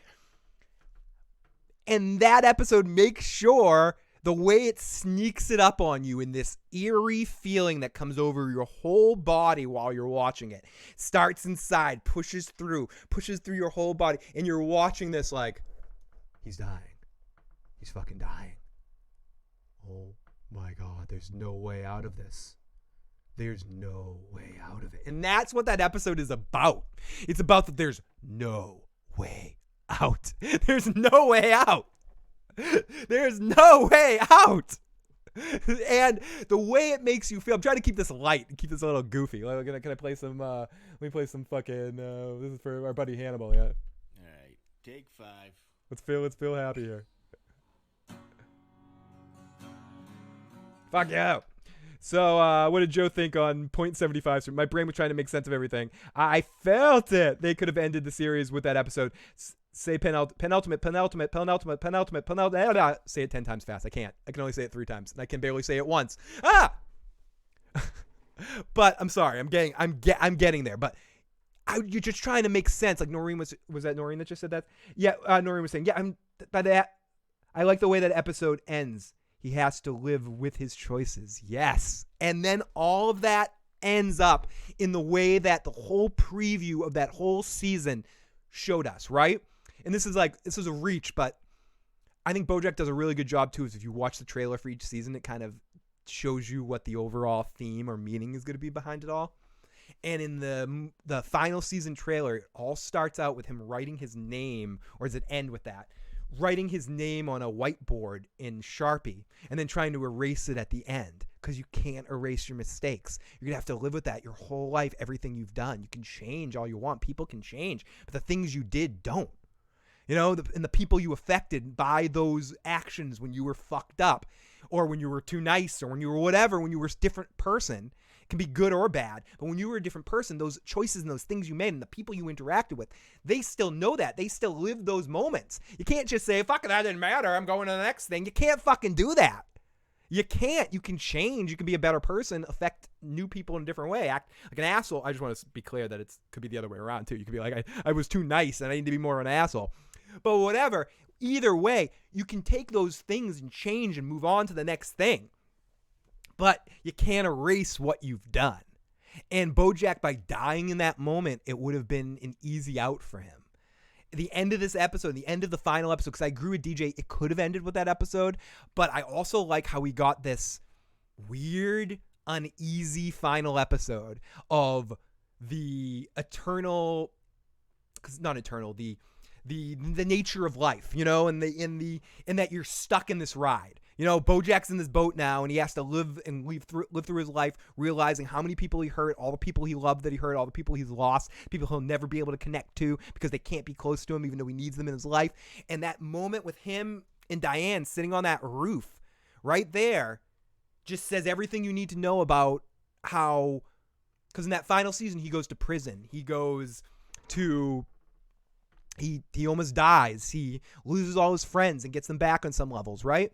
And that episode makes sure the way it sneaks it up on you in this eerie feeling that comes over your whole body while you're watching it. Starts inside, pushes through your whole body. And you're watching this like, he's dying. He's fucking dying. Oh my God, there's no way out of this. There's no way out of it. And that's what that episode is about. It's about that there's no way out. There's no way out. There's no way out. And the way it makes you feel, I'm trying to keep this light and keep this a little goofy. Can I play some let me play some fucking this is for our buddy Hannibal, yeah. All right. Take 5. Let's feel happy here. Fuck yeah. So, what did Joe think on 0.75? My brain was trying to make sense of everything. I felt it. They could have ended the series with that episode. Say penultimate. Say it 10 times fast. I can't. I can only say it 3 times, and I can barely say it once. But I'm sorry. I'm getting there. But you're just trying to make sense. Like Noreen was that Noreen that just said that? Yeah. Noreen was saying, yeah. I like the way that episode ends. He has to live with his choices. Yes. And then all of that ends up in the way that the whole preview of that whole season showed us, right? And this is a reach, but I think Bojack does a really good job too. Is if you watch the trailer for each season, it kind of shows you what the overall theme or meaning is going to be behind it all. And in the final season trailer, it all starts out with him writing his name, or does it end with that? writing his name on a whiteboard in Sharpie and then trying to erase it at the end, because you can't erase your mistakes. You're going to have to live with that your whole life, everything you've done. You can change all you want. People can change, but the things you did don't. And the people you affected by those actions when you were fucked up, or when you were too nice, or when you were whatever, when you were a different person, it can be good or bad. But when you were a different person, those choices and those things you made and the people you interacted with, they still know that. They still live those moments. You can't just say, fuck it, that didn't matter, I'm going to the next thing. You can't fucking do that. You can't. You can change. You can be a better person, affect new people in a different way, act like an asshole. I just want to be clear that it could be the other way around, too. You could be like, I was too nice and I need to be more of an asshole. But whatever, either way, you can take those things and change and move on to the next thing. But you can't erase what you've done. And Bojack, by dying in that moment, it would have been an easy out for him. At the end of this episode, the end of the final episode, because I agree with DJ, it could have ended with that episode. But I also like how we got this weird, uneasy final episode of the eternal, because not eternal, the nature of life, and that you're stuck in this ride. Bojack's in this boat now, and he has to live through his life, realizing how many people he hurt, all the people he loved that he hurt, all the people he's lost, people he'll never be able to connect to because they can't be close to him, even though he needs them in his life. And that moment with him and Diane sitting on that roof right there just says everything you need to know about how, because in that final season, he goes to prison. He goes to... He almost dies. He loses all his friends and gets them back on some levels, right?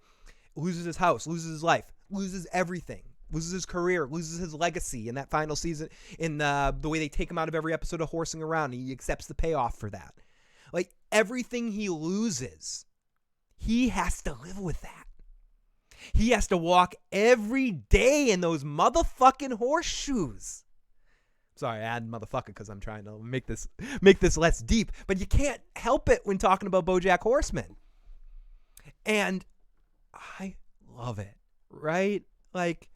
Loses his house, loses his life, loses everything, loses his career, loses his legacy in that final season, in the way they take him out of every episode of Horsing Around. He accepts the payoff for that. Like, everything he loses, he has to live with that. He has to walk every day in those motherfucking horseshoes. Sorry, I add motherfucker because I'm trying to make this less deep. But you can't help it when talking about Bojack Horseman. And I love it, right? Like,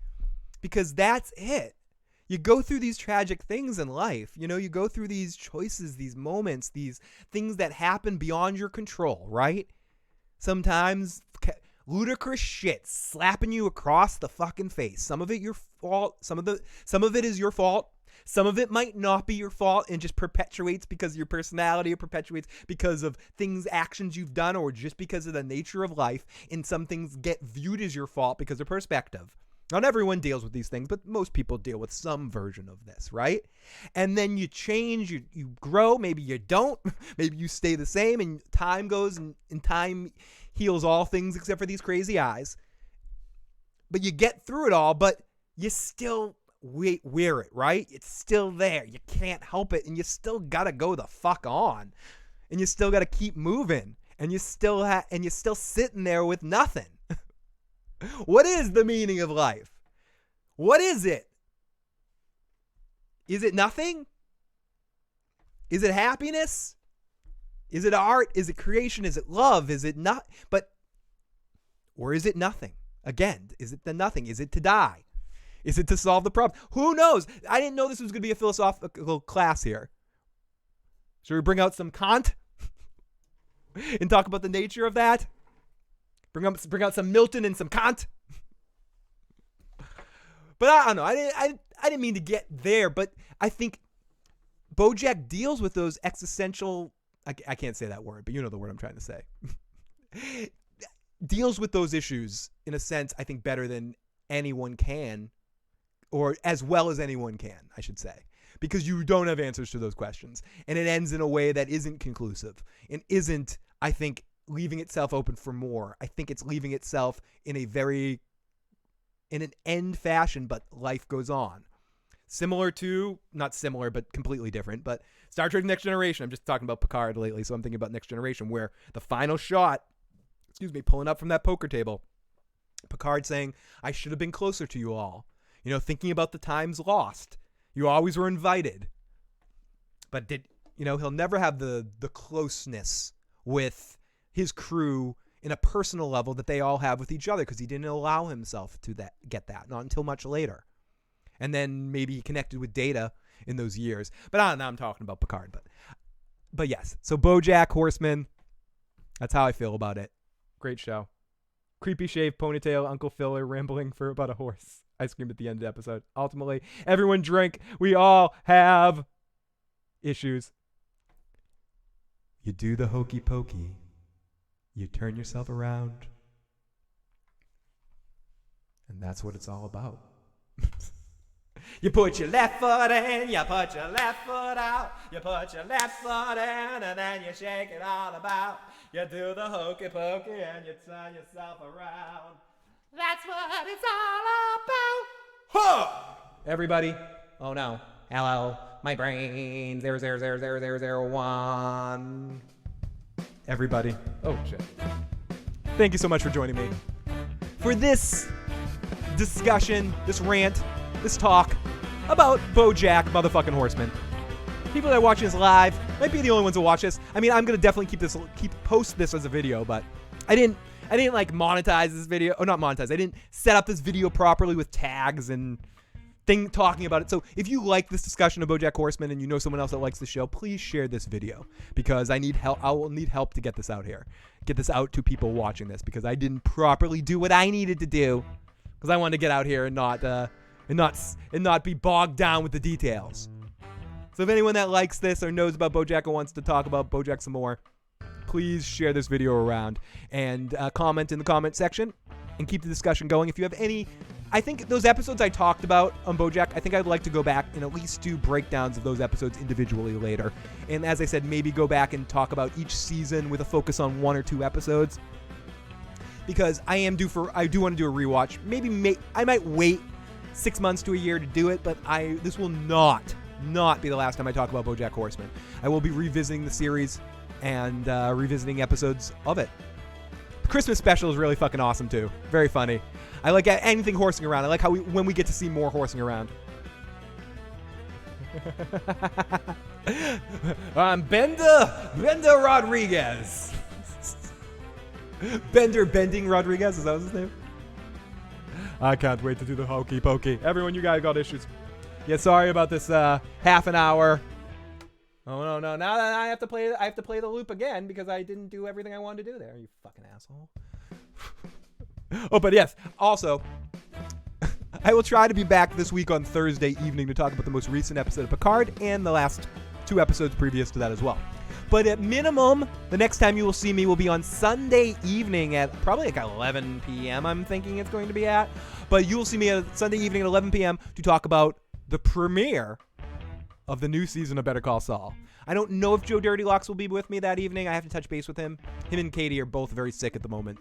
because that's it. You go through these tragic things in life. You go through these choices, these moments, these things that happen beyond your control, right? Sometimes ludicrous shit slapping you across the fucking face. Some of it your fault. Some of it is your fault. Some of it might not be your fault and just perpetuates because of your personality, or perpetuates because of actions you've done, or just because of the nature of life. And some things get viewed as your fault because of perspective. Not everyone deals with these things, but most people deal with some version of this, right? And then you change, you grow, maybe you don't, maybe you stay the same, and time goes, and time heals all things except for these crazy eyes. But you get through it all, but you still wear it, right? It's still there. You can't help it, and you still gotta go the fuck on, and you still gotta keep moving, and you're still sitting there with nothing. What is the meaning of life? What is it? Is it nothing? Is it happiness? Is it art? Is it creation? Is it love? Is it not? Or is it nothing? Again, is it the nothing? Is it to die? Is it to solve the problem? Who knows? I didn't know this was going to be a philosophical class here. Should we bring out some Kant and talk about the nature of that? Bring out some Milton and some Kant. But I don't know. I didn't mean to get there, but I think Bojack deals with those existential... I can't say that word, but you know the word I'm trying to say. Deals with those issues, in a sense, I think better than anyone can, or as well as anyone can, I should say. Because you don't have answers to those questions. And it ends in a way that isn't conclusive. And isn't, I think, leaving itself open for more. I think it's leaving itself in an end fashion, but life goes on. Similar to, not similar, but completely different, but Star Trek Next Generation. I'm just talking about Picard lately, so I'm thinking about Next Generation, where the final shot, pulling up from that poker table, Picard saying, I should have been closer to you all. Thinking about the times lost. You always were invited. But he'll never have the closeness with his crew in a personal level that they all have with each other, because he didn't allow himself to get that, not until much later. And then maybe he connected with Data in those years. But I don't know, I'm talking about Picard. But yes, so Bojack Horseman, That's how I feel about it. Great show. Creepy shave ponytail, Uncle Phil are rambling for about a horse. I screamed at the end of the episode. Ultimately, everyone drink. We all have issues. You do the hokey pokey. You turn yourself around. And that's what it's all about. You put your left foot in, you put your left foot out. You put your left foot in, and then you shake it all about. You do the hokey pokey, and you turn yourself around. That's what it's all about. Huh! Everybody, oh no. Hello, my brain. 0000001. Everybody. Oh shit. Thank you so much for joining me for this discussion, this rant, this talk about Bojack motherfucking Horseman. People that are watching this live might be the only ones who watch this. I mean, I'm gonna definitely post this as a video, but I didn't like monetize this video. Or not monetize. I didn't set up this video properly with tags and talking about it. So if you like this discussion of Bojack Horseman and you know someone else that likes the show, please share this video because I need help. I will need help to get this out here, get this out to people watching this because I didn't properly do what I needed to do because I wanted to get out here and not be bogged down with the details. So if anyone that likes this or knows about Bojack and wants to talk about Bojack some more, please share this video around and comment in the comment section and keep the discussion going. If you have any, I think those episodes I talked about on Bojack, I think I'd like to go back and at least do breakdowns of those episodes individually later. And as I said, maybe go back and talk about each season with a focus on 1 or 2 episodes. Because I do want to do a rewatch. I might wait 6 months to a year to do it, but this will not be the last time I talk about Bojack Horseman. I will be revisiting the series and revisiting episodes of it. The Christmas special is really fucking awesome too. Very funny. I like anything horsing around. I like when we get to see more horsing around. I'm Bender Rodriguez. Bending Rodriguez, is that his name? I can't wait to do the hokey pokey. Everyone, you guys got issues. Yeah, sorry about this half an hour. Oh no! Now that I have to play the loop again because I didn't do everything I wanted to do there. You fucking asshole. Oh, but yes. Also, I will try to be back this week on Thursday evening to talk about the most recent episode of Picard and the last 2 episodes previous to that as well. But at minimum, the next time you will see me will be on Sunday evening at probably like 11 p.m. I'm thinking it's going to be at. But you will see me at Sunday evening at 11 p.m. to talk about the premiere of the new season of Better Call Saul. I don't know if Joe Dirty Locks will be with me that evening. I have to touch base with him. Him and Katie are both very sick at the moment.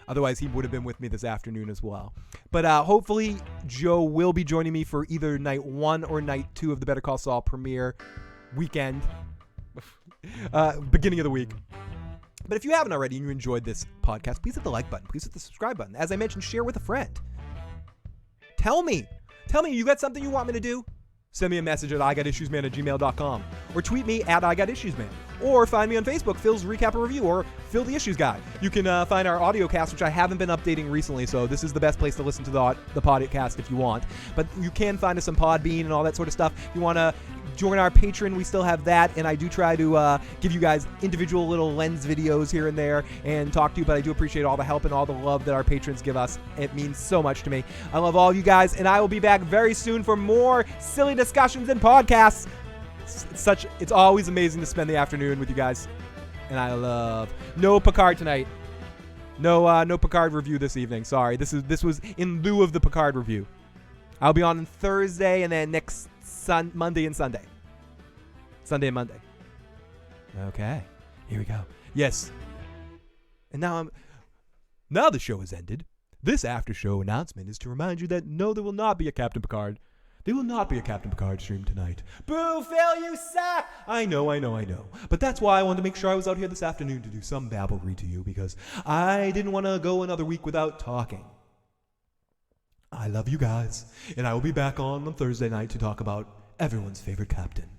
Otherwise, he would have been with me this afternoon as well. But hopefully, Joe will be joining me for either night 1 or night 2 of the Better Call Saul premiere weekend. Beginning of the week. But if you haven't already and you enjoyed this podcast, please hit the like button. Please hit the subscribe button. As I mentioned, share with a friend. Tell me, you got something you want me to do? Send me a message at IGotIssuesMan@gmail.com or tweet me at IGotIssuesMan or find me on Facebook, Phil's Recap and Review, or Phil the Issues Guy. You can find our audio cast, which I haven't been updating recently, so this is the best place to listen to the podcast if you want. But you can find us on Podbean and all that sort of stuff. If you want to join our Patreon, we still have that, and I do try to give you guys individual little lens videos here and there and talk to you, but I do appreciate all the help and all the love that our patrons give us. It means so much to me. I love all you guys, and I will be back very soon for more silly discussions and podcasts. It's always amazing to spend the afternoon with you guys, and I love no Picard tonight. No Picard review this evening. Sorry, this was in lieu of the Picard review. I'll be on Thursday and then next Monday and Sunday. Sunday and Monday. Okay, here we go. Yes. And now the show has ended. This after show announcement is to remind you that no, there will not be a Captain Picard. There will not be a Captain Picard stream tonight. Boo, Phil, you suck! I know. But that's why I wanted to make sure I was out here this afternoon to do some babblery to you, because I didn't want to go another week without talking. I love you guys, and I will be back on Thursday night to talk about everyone's favorite captain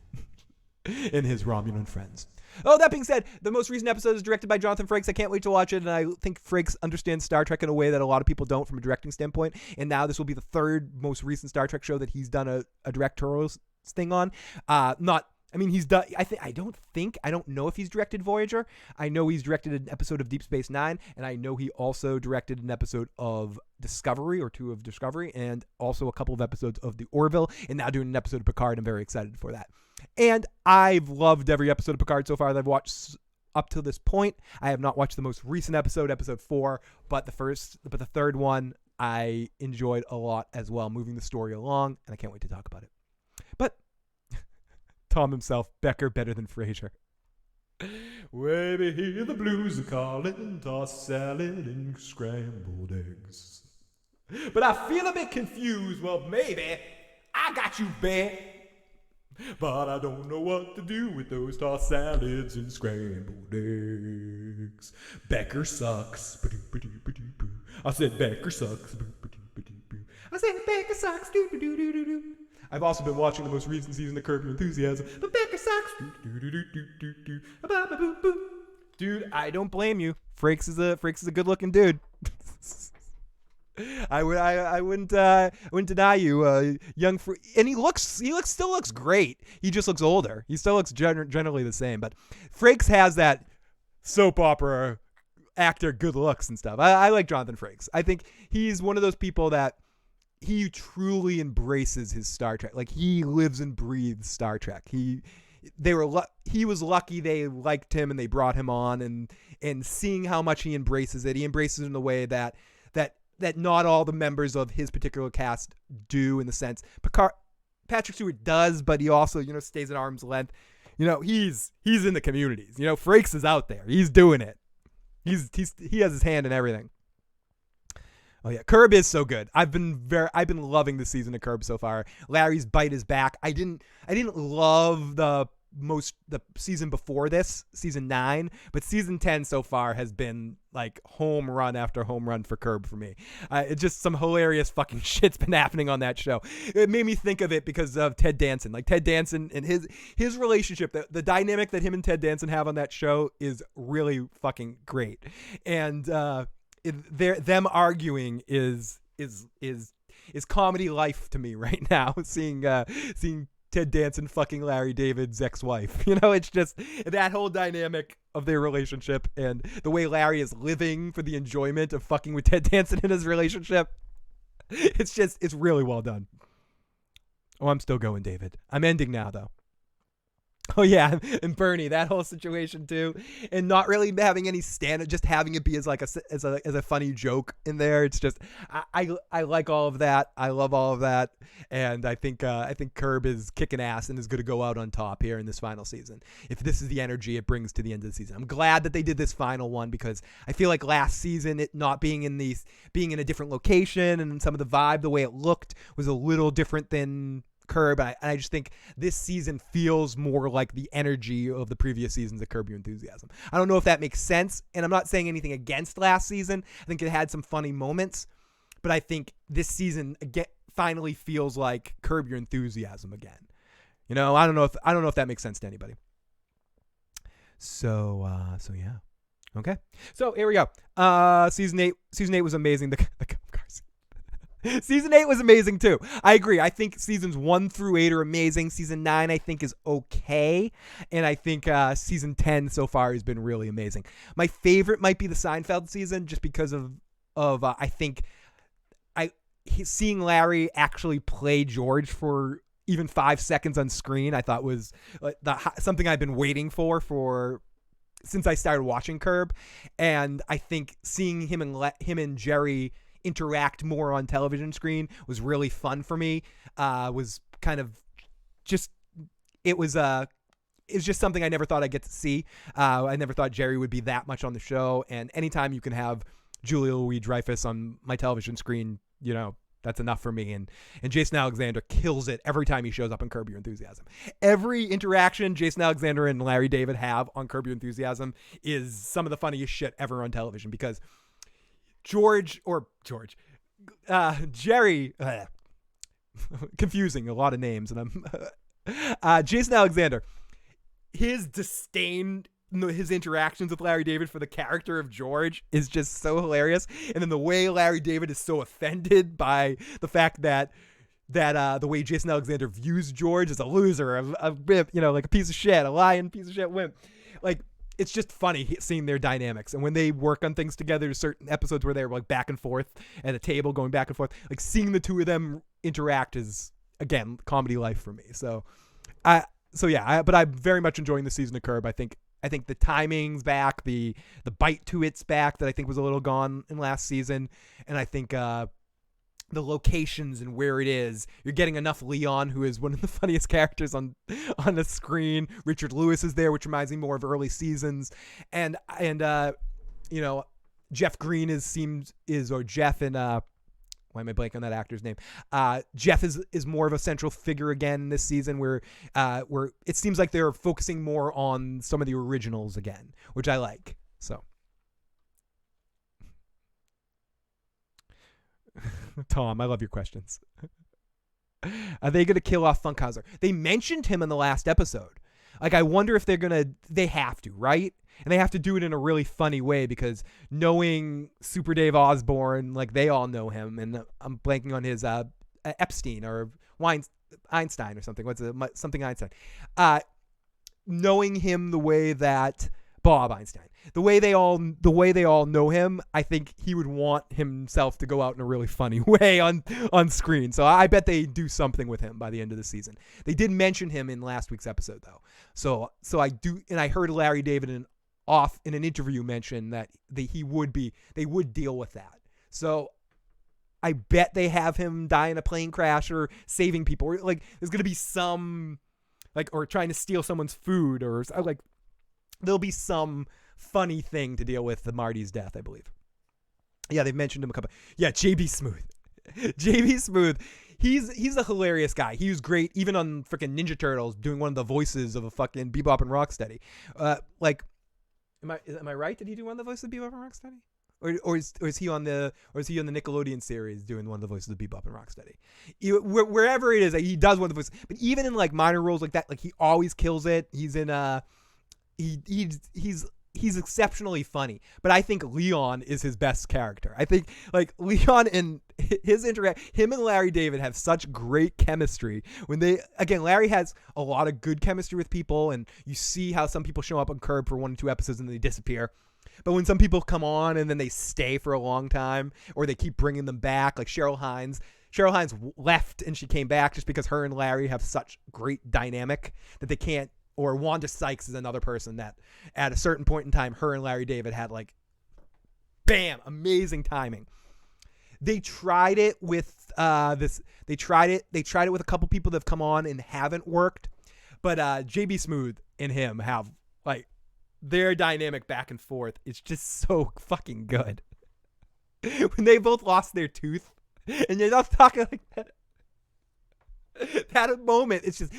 and his Romulan friends. Oh, that being said, the most recent episode is directed by Jonathan Frakes. I can't wait to watch it, and I think Frakes understands Star Trek in a way that a lot of people don't from a directing standpoint, and now this will be the 3rd most recent Star Trek show that he's done a directorial thing on. Not I mean, he's done. I don't know if he's directed Voyager. I know he's directed an episode of Deep Space Nine, and I know he also directed an episode of Discovery or two of Discovery, and also a couple of episodes of The Orville, and now doing an episode of Picard. I'm very excited for that. And I've loved every episode of Picard so far that I've watched up to this point. I have not watched the most recent episode 4, but the third one I enjoyed a lot as well, moving the story along, and I can't wait to talk about it. But Tom himself, Becker better than Frasier. Baby, hear the blues are calling, toss salad and scrambled eggs. But I feel a bit confused. Well, maybe I got you, Beck. But I don't know what to do with those tossed salads and scrambled eggs. Becker sucks. I said Becker sucks. I said Becker sucks. I've also been watching the most recent season of Curb Your Enthusiasm, but Becker sucks. Dude, I don't blame you. Frakes is a good-looking dude. I wouldn't deny you, and he still looks great. He just looks older. He still looks generally the same, but Frakes has that soap opera actor good looks and stuff. I like Jonathan Frakes. I think he's one of those people that he truly embraces his Star Trek. Like, he lives and breathes Star Trek. He was lucky they liked him and they brought him on, and seeing how much he embraces it. He embraces it in a way that not all the members of his particular cast do, in the sense Patrick Stewart does, but he also, stays at arm's length. He's in the communities. Frakes is out there. He's doing it. He has his hand in everything. Oh yeah, Curb is so good. I've been loving the season of Curb so far. Larry's bite is back. I didn't love the season before this, season 9, but season 10 so far has been like home run after home run for Curb for me. It's just some hilarious fucking shit's been happening on that show. It made me think of it because of Ted Danson. Like, Ted Danson and his relationship, the dynamic that him and Ted Danson have on that show is really fucking great. And them arguing is comedy life to me right now. Seeing Ted Danson fucking Larry David's ex-wife, it's just that whole dynamic of their relationship, and the way Larry is living for the enjoyment of fucking with Ted Danson in his relationship. It's really well done. Oh, I'm still going, David. I'm ending now though. Oh yeah, and Bernie, that whole situation too, and not really having any stand, just having it be as a funny joke in there. It's just I like all of that. I love all of that, and I think Curb is kicking ass and is going to go out on top here in this final season. If this is the energy it brings to the end of the season, I'm glad that they did this final one, because I feel like last season, it not being in a different location and some of the vibe, the way it looked, was a little different than Curb. I just think this season feels more like the energy of the previous seasons of Curb Your Enthusiasm. I don't know if that makes sense, and I'm not saying anything against last season. I think it had some funny moments, but I think this season again finally feels like Curb Your Enthusiasm again. I don't know if that makes sense to anybody. So yeah. Okay. So here we go. Season 8 was amazing. The Season 8 was amazing too. I agree. I think seasons 1 through 8 are amazing. Season 9 I think is okay, and I think season 10 so far has been really amazing. My favorite might be the Seinfeld season, just because of I think seeing Larry actually play George for even 5 seconds on screen, I thought was something I've been waiting for since I started watching Curb, and I think seeing him and Jerry interact more on television screen was really fun for me. Was kind of just it was just something I never thought I'd get to see. I never thought Jerry would be that much on the show, and anytime you can have Julia Louis-Dreyfus on my television screen, that's enough for me. And Jason Alexander kills it every time he shows up in Curb Your Enthusiasm. Every interaction Jason Alexander and Larry David have on Curb Your Enthusiasm is some of the funniest shit ever on television, because Jerry, confusing, a lot of names, and I'm Jason Alexander, his disdain, his interactions with Larry David for the character of George is just so hilarious, and then the way Larry David is so offended by the fact that the way Jason Alexander views George as a loser, a wimp, like a piece of shit, a lying piece of shit wimp. Like, it's just funny seeing their dynamics. And when they work on things together, there's certain episodes where they're like back and forth at a table, going back and forth. Like, seeing the two of them interact is, again, comedy life for me. But I'm very much enjoying the season of Curb. I think the timing's back, the bite to it's back that I think was a little gone in last season, and I think the locations and where it is, you're getting enough Leon, who is one of the funniest characters on the screen. Richard Lewis is there, which reminds me more of early seasons, and Jeff Green or Jeff and why am I blanking on that actor's name? Jeff is more of a central figure again this season, where it seems like they're focusing more on some of the originals again, which I like. So, Tom, I love your questions. Are they going to kill off Funkhauser? They mentioned him in the last episode. Like, I wonder if they have to, right? And they have to do it in a really funny way, because knowing Super Dave Osborne, like, they all know him, and I'm blanking on his Epstein or Einstein or something. Something Einstein. Knowing him the way that Bob Einstein, the way they all know him, I think he would want himself to go out in a really funny way on screen. So I bet they do something with him by the end of the season. They did mention him in last week's episode, though. So I do, and I heard Larry David in an interview mention that they would deal with that. So I bet they have him die in a plane crash or saving people, or like there's gonna be some or trying to steal someone's food, or like there'll be some funny thing to deal with the Marty's death, I believe. Yeah, they've mentioned him a couple. Yeah, JB Smooth. JB Smooth. He's a hilarious guy. He was great even on freaking Ninja Turtles, doing one of the voices of a fucking Bebop and Rocksteady. Am I right? Did he do one of the voices of Bebop and Rocksteady? Or is he on the Nickelodeon series doing one of the voices of Bebop and Rocksteady? Wherever it is, he does one of the voices. But even in like minor roles like that, like he always kills it. He's in he's exceptionally funny, but I think Leon is his best character. I think like Leon and him and Larry David have such great chemistry. Larry has a lot of good chemistry with people, and you see how some people show up on Curb for 1 or 2 episodes and then they disappear. But when some people come on and then they stay for a long time, or they keep bringing them back, like Cheryl Hines left and she came back just because her and Larry have such great dynamic that they can't. Or Wanda Sykes is another person that at a certain point in time, her and Larry David had like, bam, amazing timing. They tried it with They tried it with a couple people that have come on and haven't worked. But JB Smooth and him have like their dynamic back and forth. It's just so fucking good. When they both lost their tooth and you're not talking like that. That moment, it's just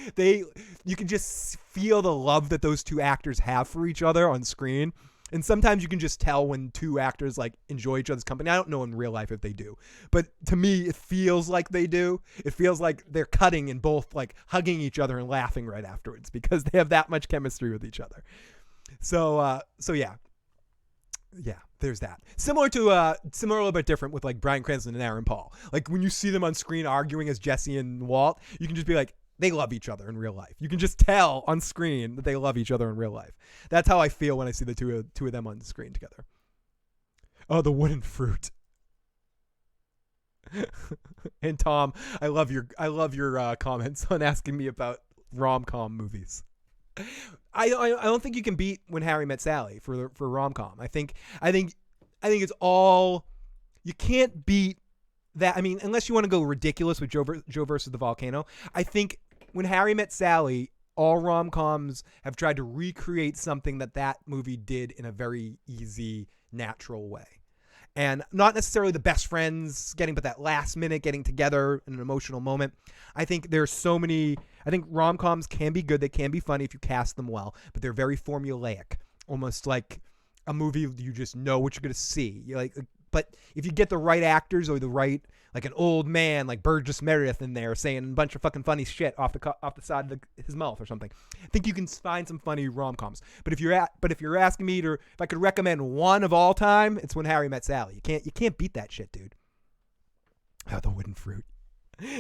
you can just feel the love that those two actors have for each other on screen. And sometimes you can just tell when two actors like enjoy each other's company. I don't know in real life if they do, but to me, it feels like they do. It feels like they're cutting and both like hugging each other and laughing right afterwards because they have that much chemistry with each other. So yeah. Yeah, there's that. Similar, a little bit different with like Bryan Cranston and Aaron Paul. Like when you see them on screen arguing as Jesse and Walt, you can just be like, they love each other in real life. You can just tell on screen that they love each other in real life. That's how I feel when I see the two of them on the screen together. Oh, the wooden fruit. And Tom, I love your comments on asking me about rom-com movies. I don't think you can beat When Harry Met Sally for rom-com. I think it's all, you can't beat that. I mean, unless you want to go ridiculous with Joe versus the Volcano. I think When Harry Met Sally, all rom-coms have tried to recreate something that movie did in a very easy, natural way. And not necessarily the best friends but that last minute getting together in an emotional moment. I think I think rom-coms can be good. They can be funny if you cast them well, but they're very formulaic, almost like a movie you just know what you're going to see. But if you get the right actors or the right, like an old man like Burgess Meredith in there saying a bunch of fucking funny shit off the side of his mouth or something, I think you can find some funny rom-coms. But if you're asking me if I could recommend one of all time, it's When Harry Met Sally. You can't beat that shit, dude. Oh, the wooden fruit.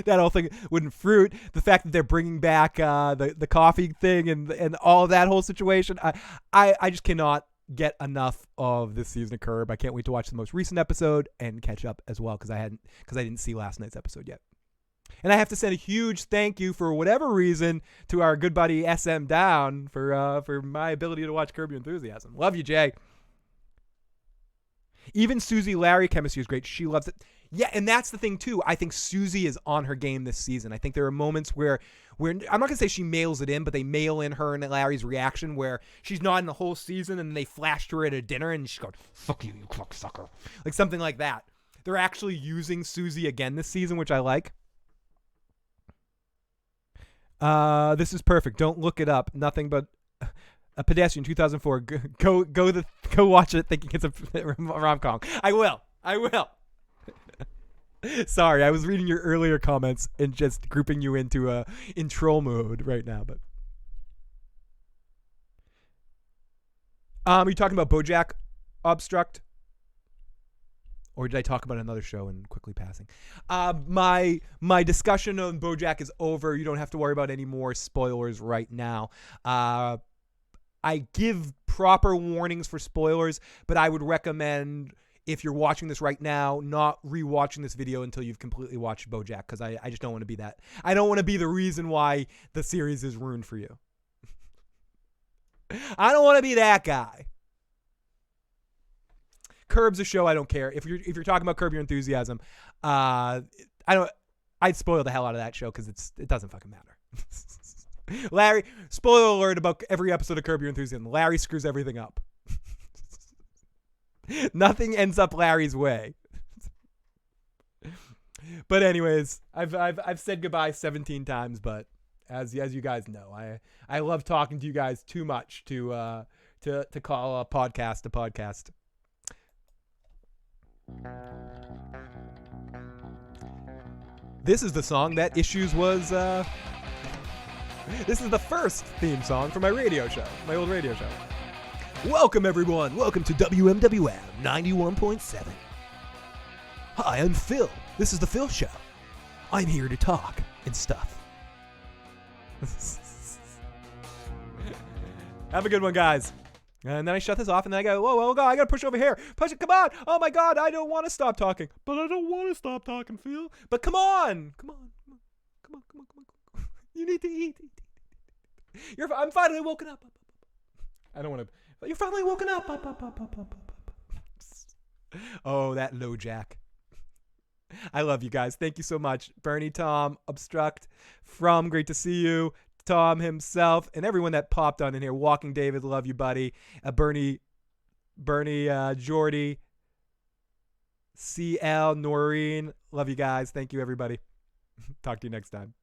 that whole thing wouldn't fruit. The fact that they're bringing back the coffee thing and all of that whole situation. I just cannot get enough of this season of Curb. I can't wait to watch the most recent episode and catch up as well because I didn't see last night's episode yet. And I have to send a huge thank you for whatever reason to our good buddy SM Down for my ability to watch Curb Your Enthusiasm. Love you, Jay. Even Susie Larry chemistry is great. She loves it. Yeah, and that's the thing too. I think Susie is on her game this season. I think there are moments where I'm not gonna say she mails it in, but they mail in her and Larry's reaction where she's not in the whole season, and they flashed her at a dinner and she's going, "Fuck you, you cocksucker," like something like that. They're actually using Susie again this season, which I like. This is perfect. Don't look it up. Nothing but a pedestrian. 2004. Go watch it, thinking it's a rom-com. I will. Sorry, I was reading your earlier comments and just grouping you into in troll mode right now. But are you talking about Bojack Obstruct, or did I talk about another show and quickly passing? My discussion on Bojack is over. You don't have to worry about any more spoilers right now. I give proper warnings for spoilers, but I would recommend, if you're watching this right now, not rewatching this video until you've completely watched Bojack, because I just don't want to be that. I don't want to be the reason why the series is ruined for you. I don't want to be that guy. Curb's a show I don't care. If you're talking about Curb Your Enthusiasm, I'd spoil the hell out of that show because it doesn't fucking matter. Larry, spoiler alert about every episode of Curb Your Enthusiasm. Larry screws everything up. Nothing ends up Larry's way. But anyways, I've said goodbye 17 times, but as you guys know, I love talking to you guys too much to call a podcast a podcast. This is the song that Issues was this is the first theme song for my radio show, my old radio show. Welcome, everyone. Welcome to WMWM 91.7. Hi, I'm Phil. This is the Phil Show. I'm here to talk and stuff. Have a good one, guys. And then I shut this off, and then I go, whoa, God, I gotta push over here. Push it, come on. Oh my God, I don't want to stop talking. But I don't want to stop talking, Phil. But come on. You need to eat. I'm finally woken up. I don't want to. But you're finally woken up. Oh, that low jack. I love you guys. Thank you so much. Bernie, Tom, Obstruct, From, great to see you. Tom himself, and everyone that popped on in here. Walking David, love you, buddy. Bernie, Jordy, CL, Noreen, love you guys. Thank you, everybody. Talk to you next time.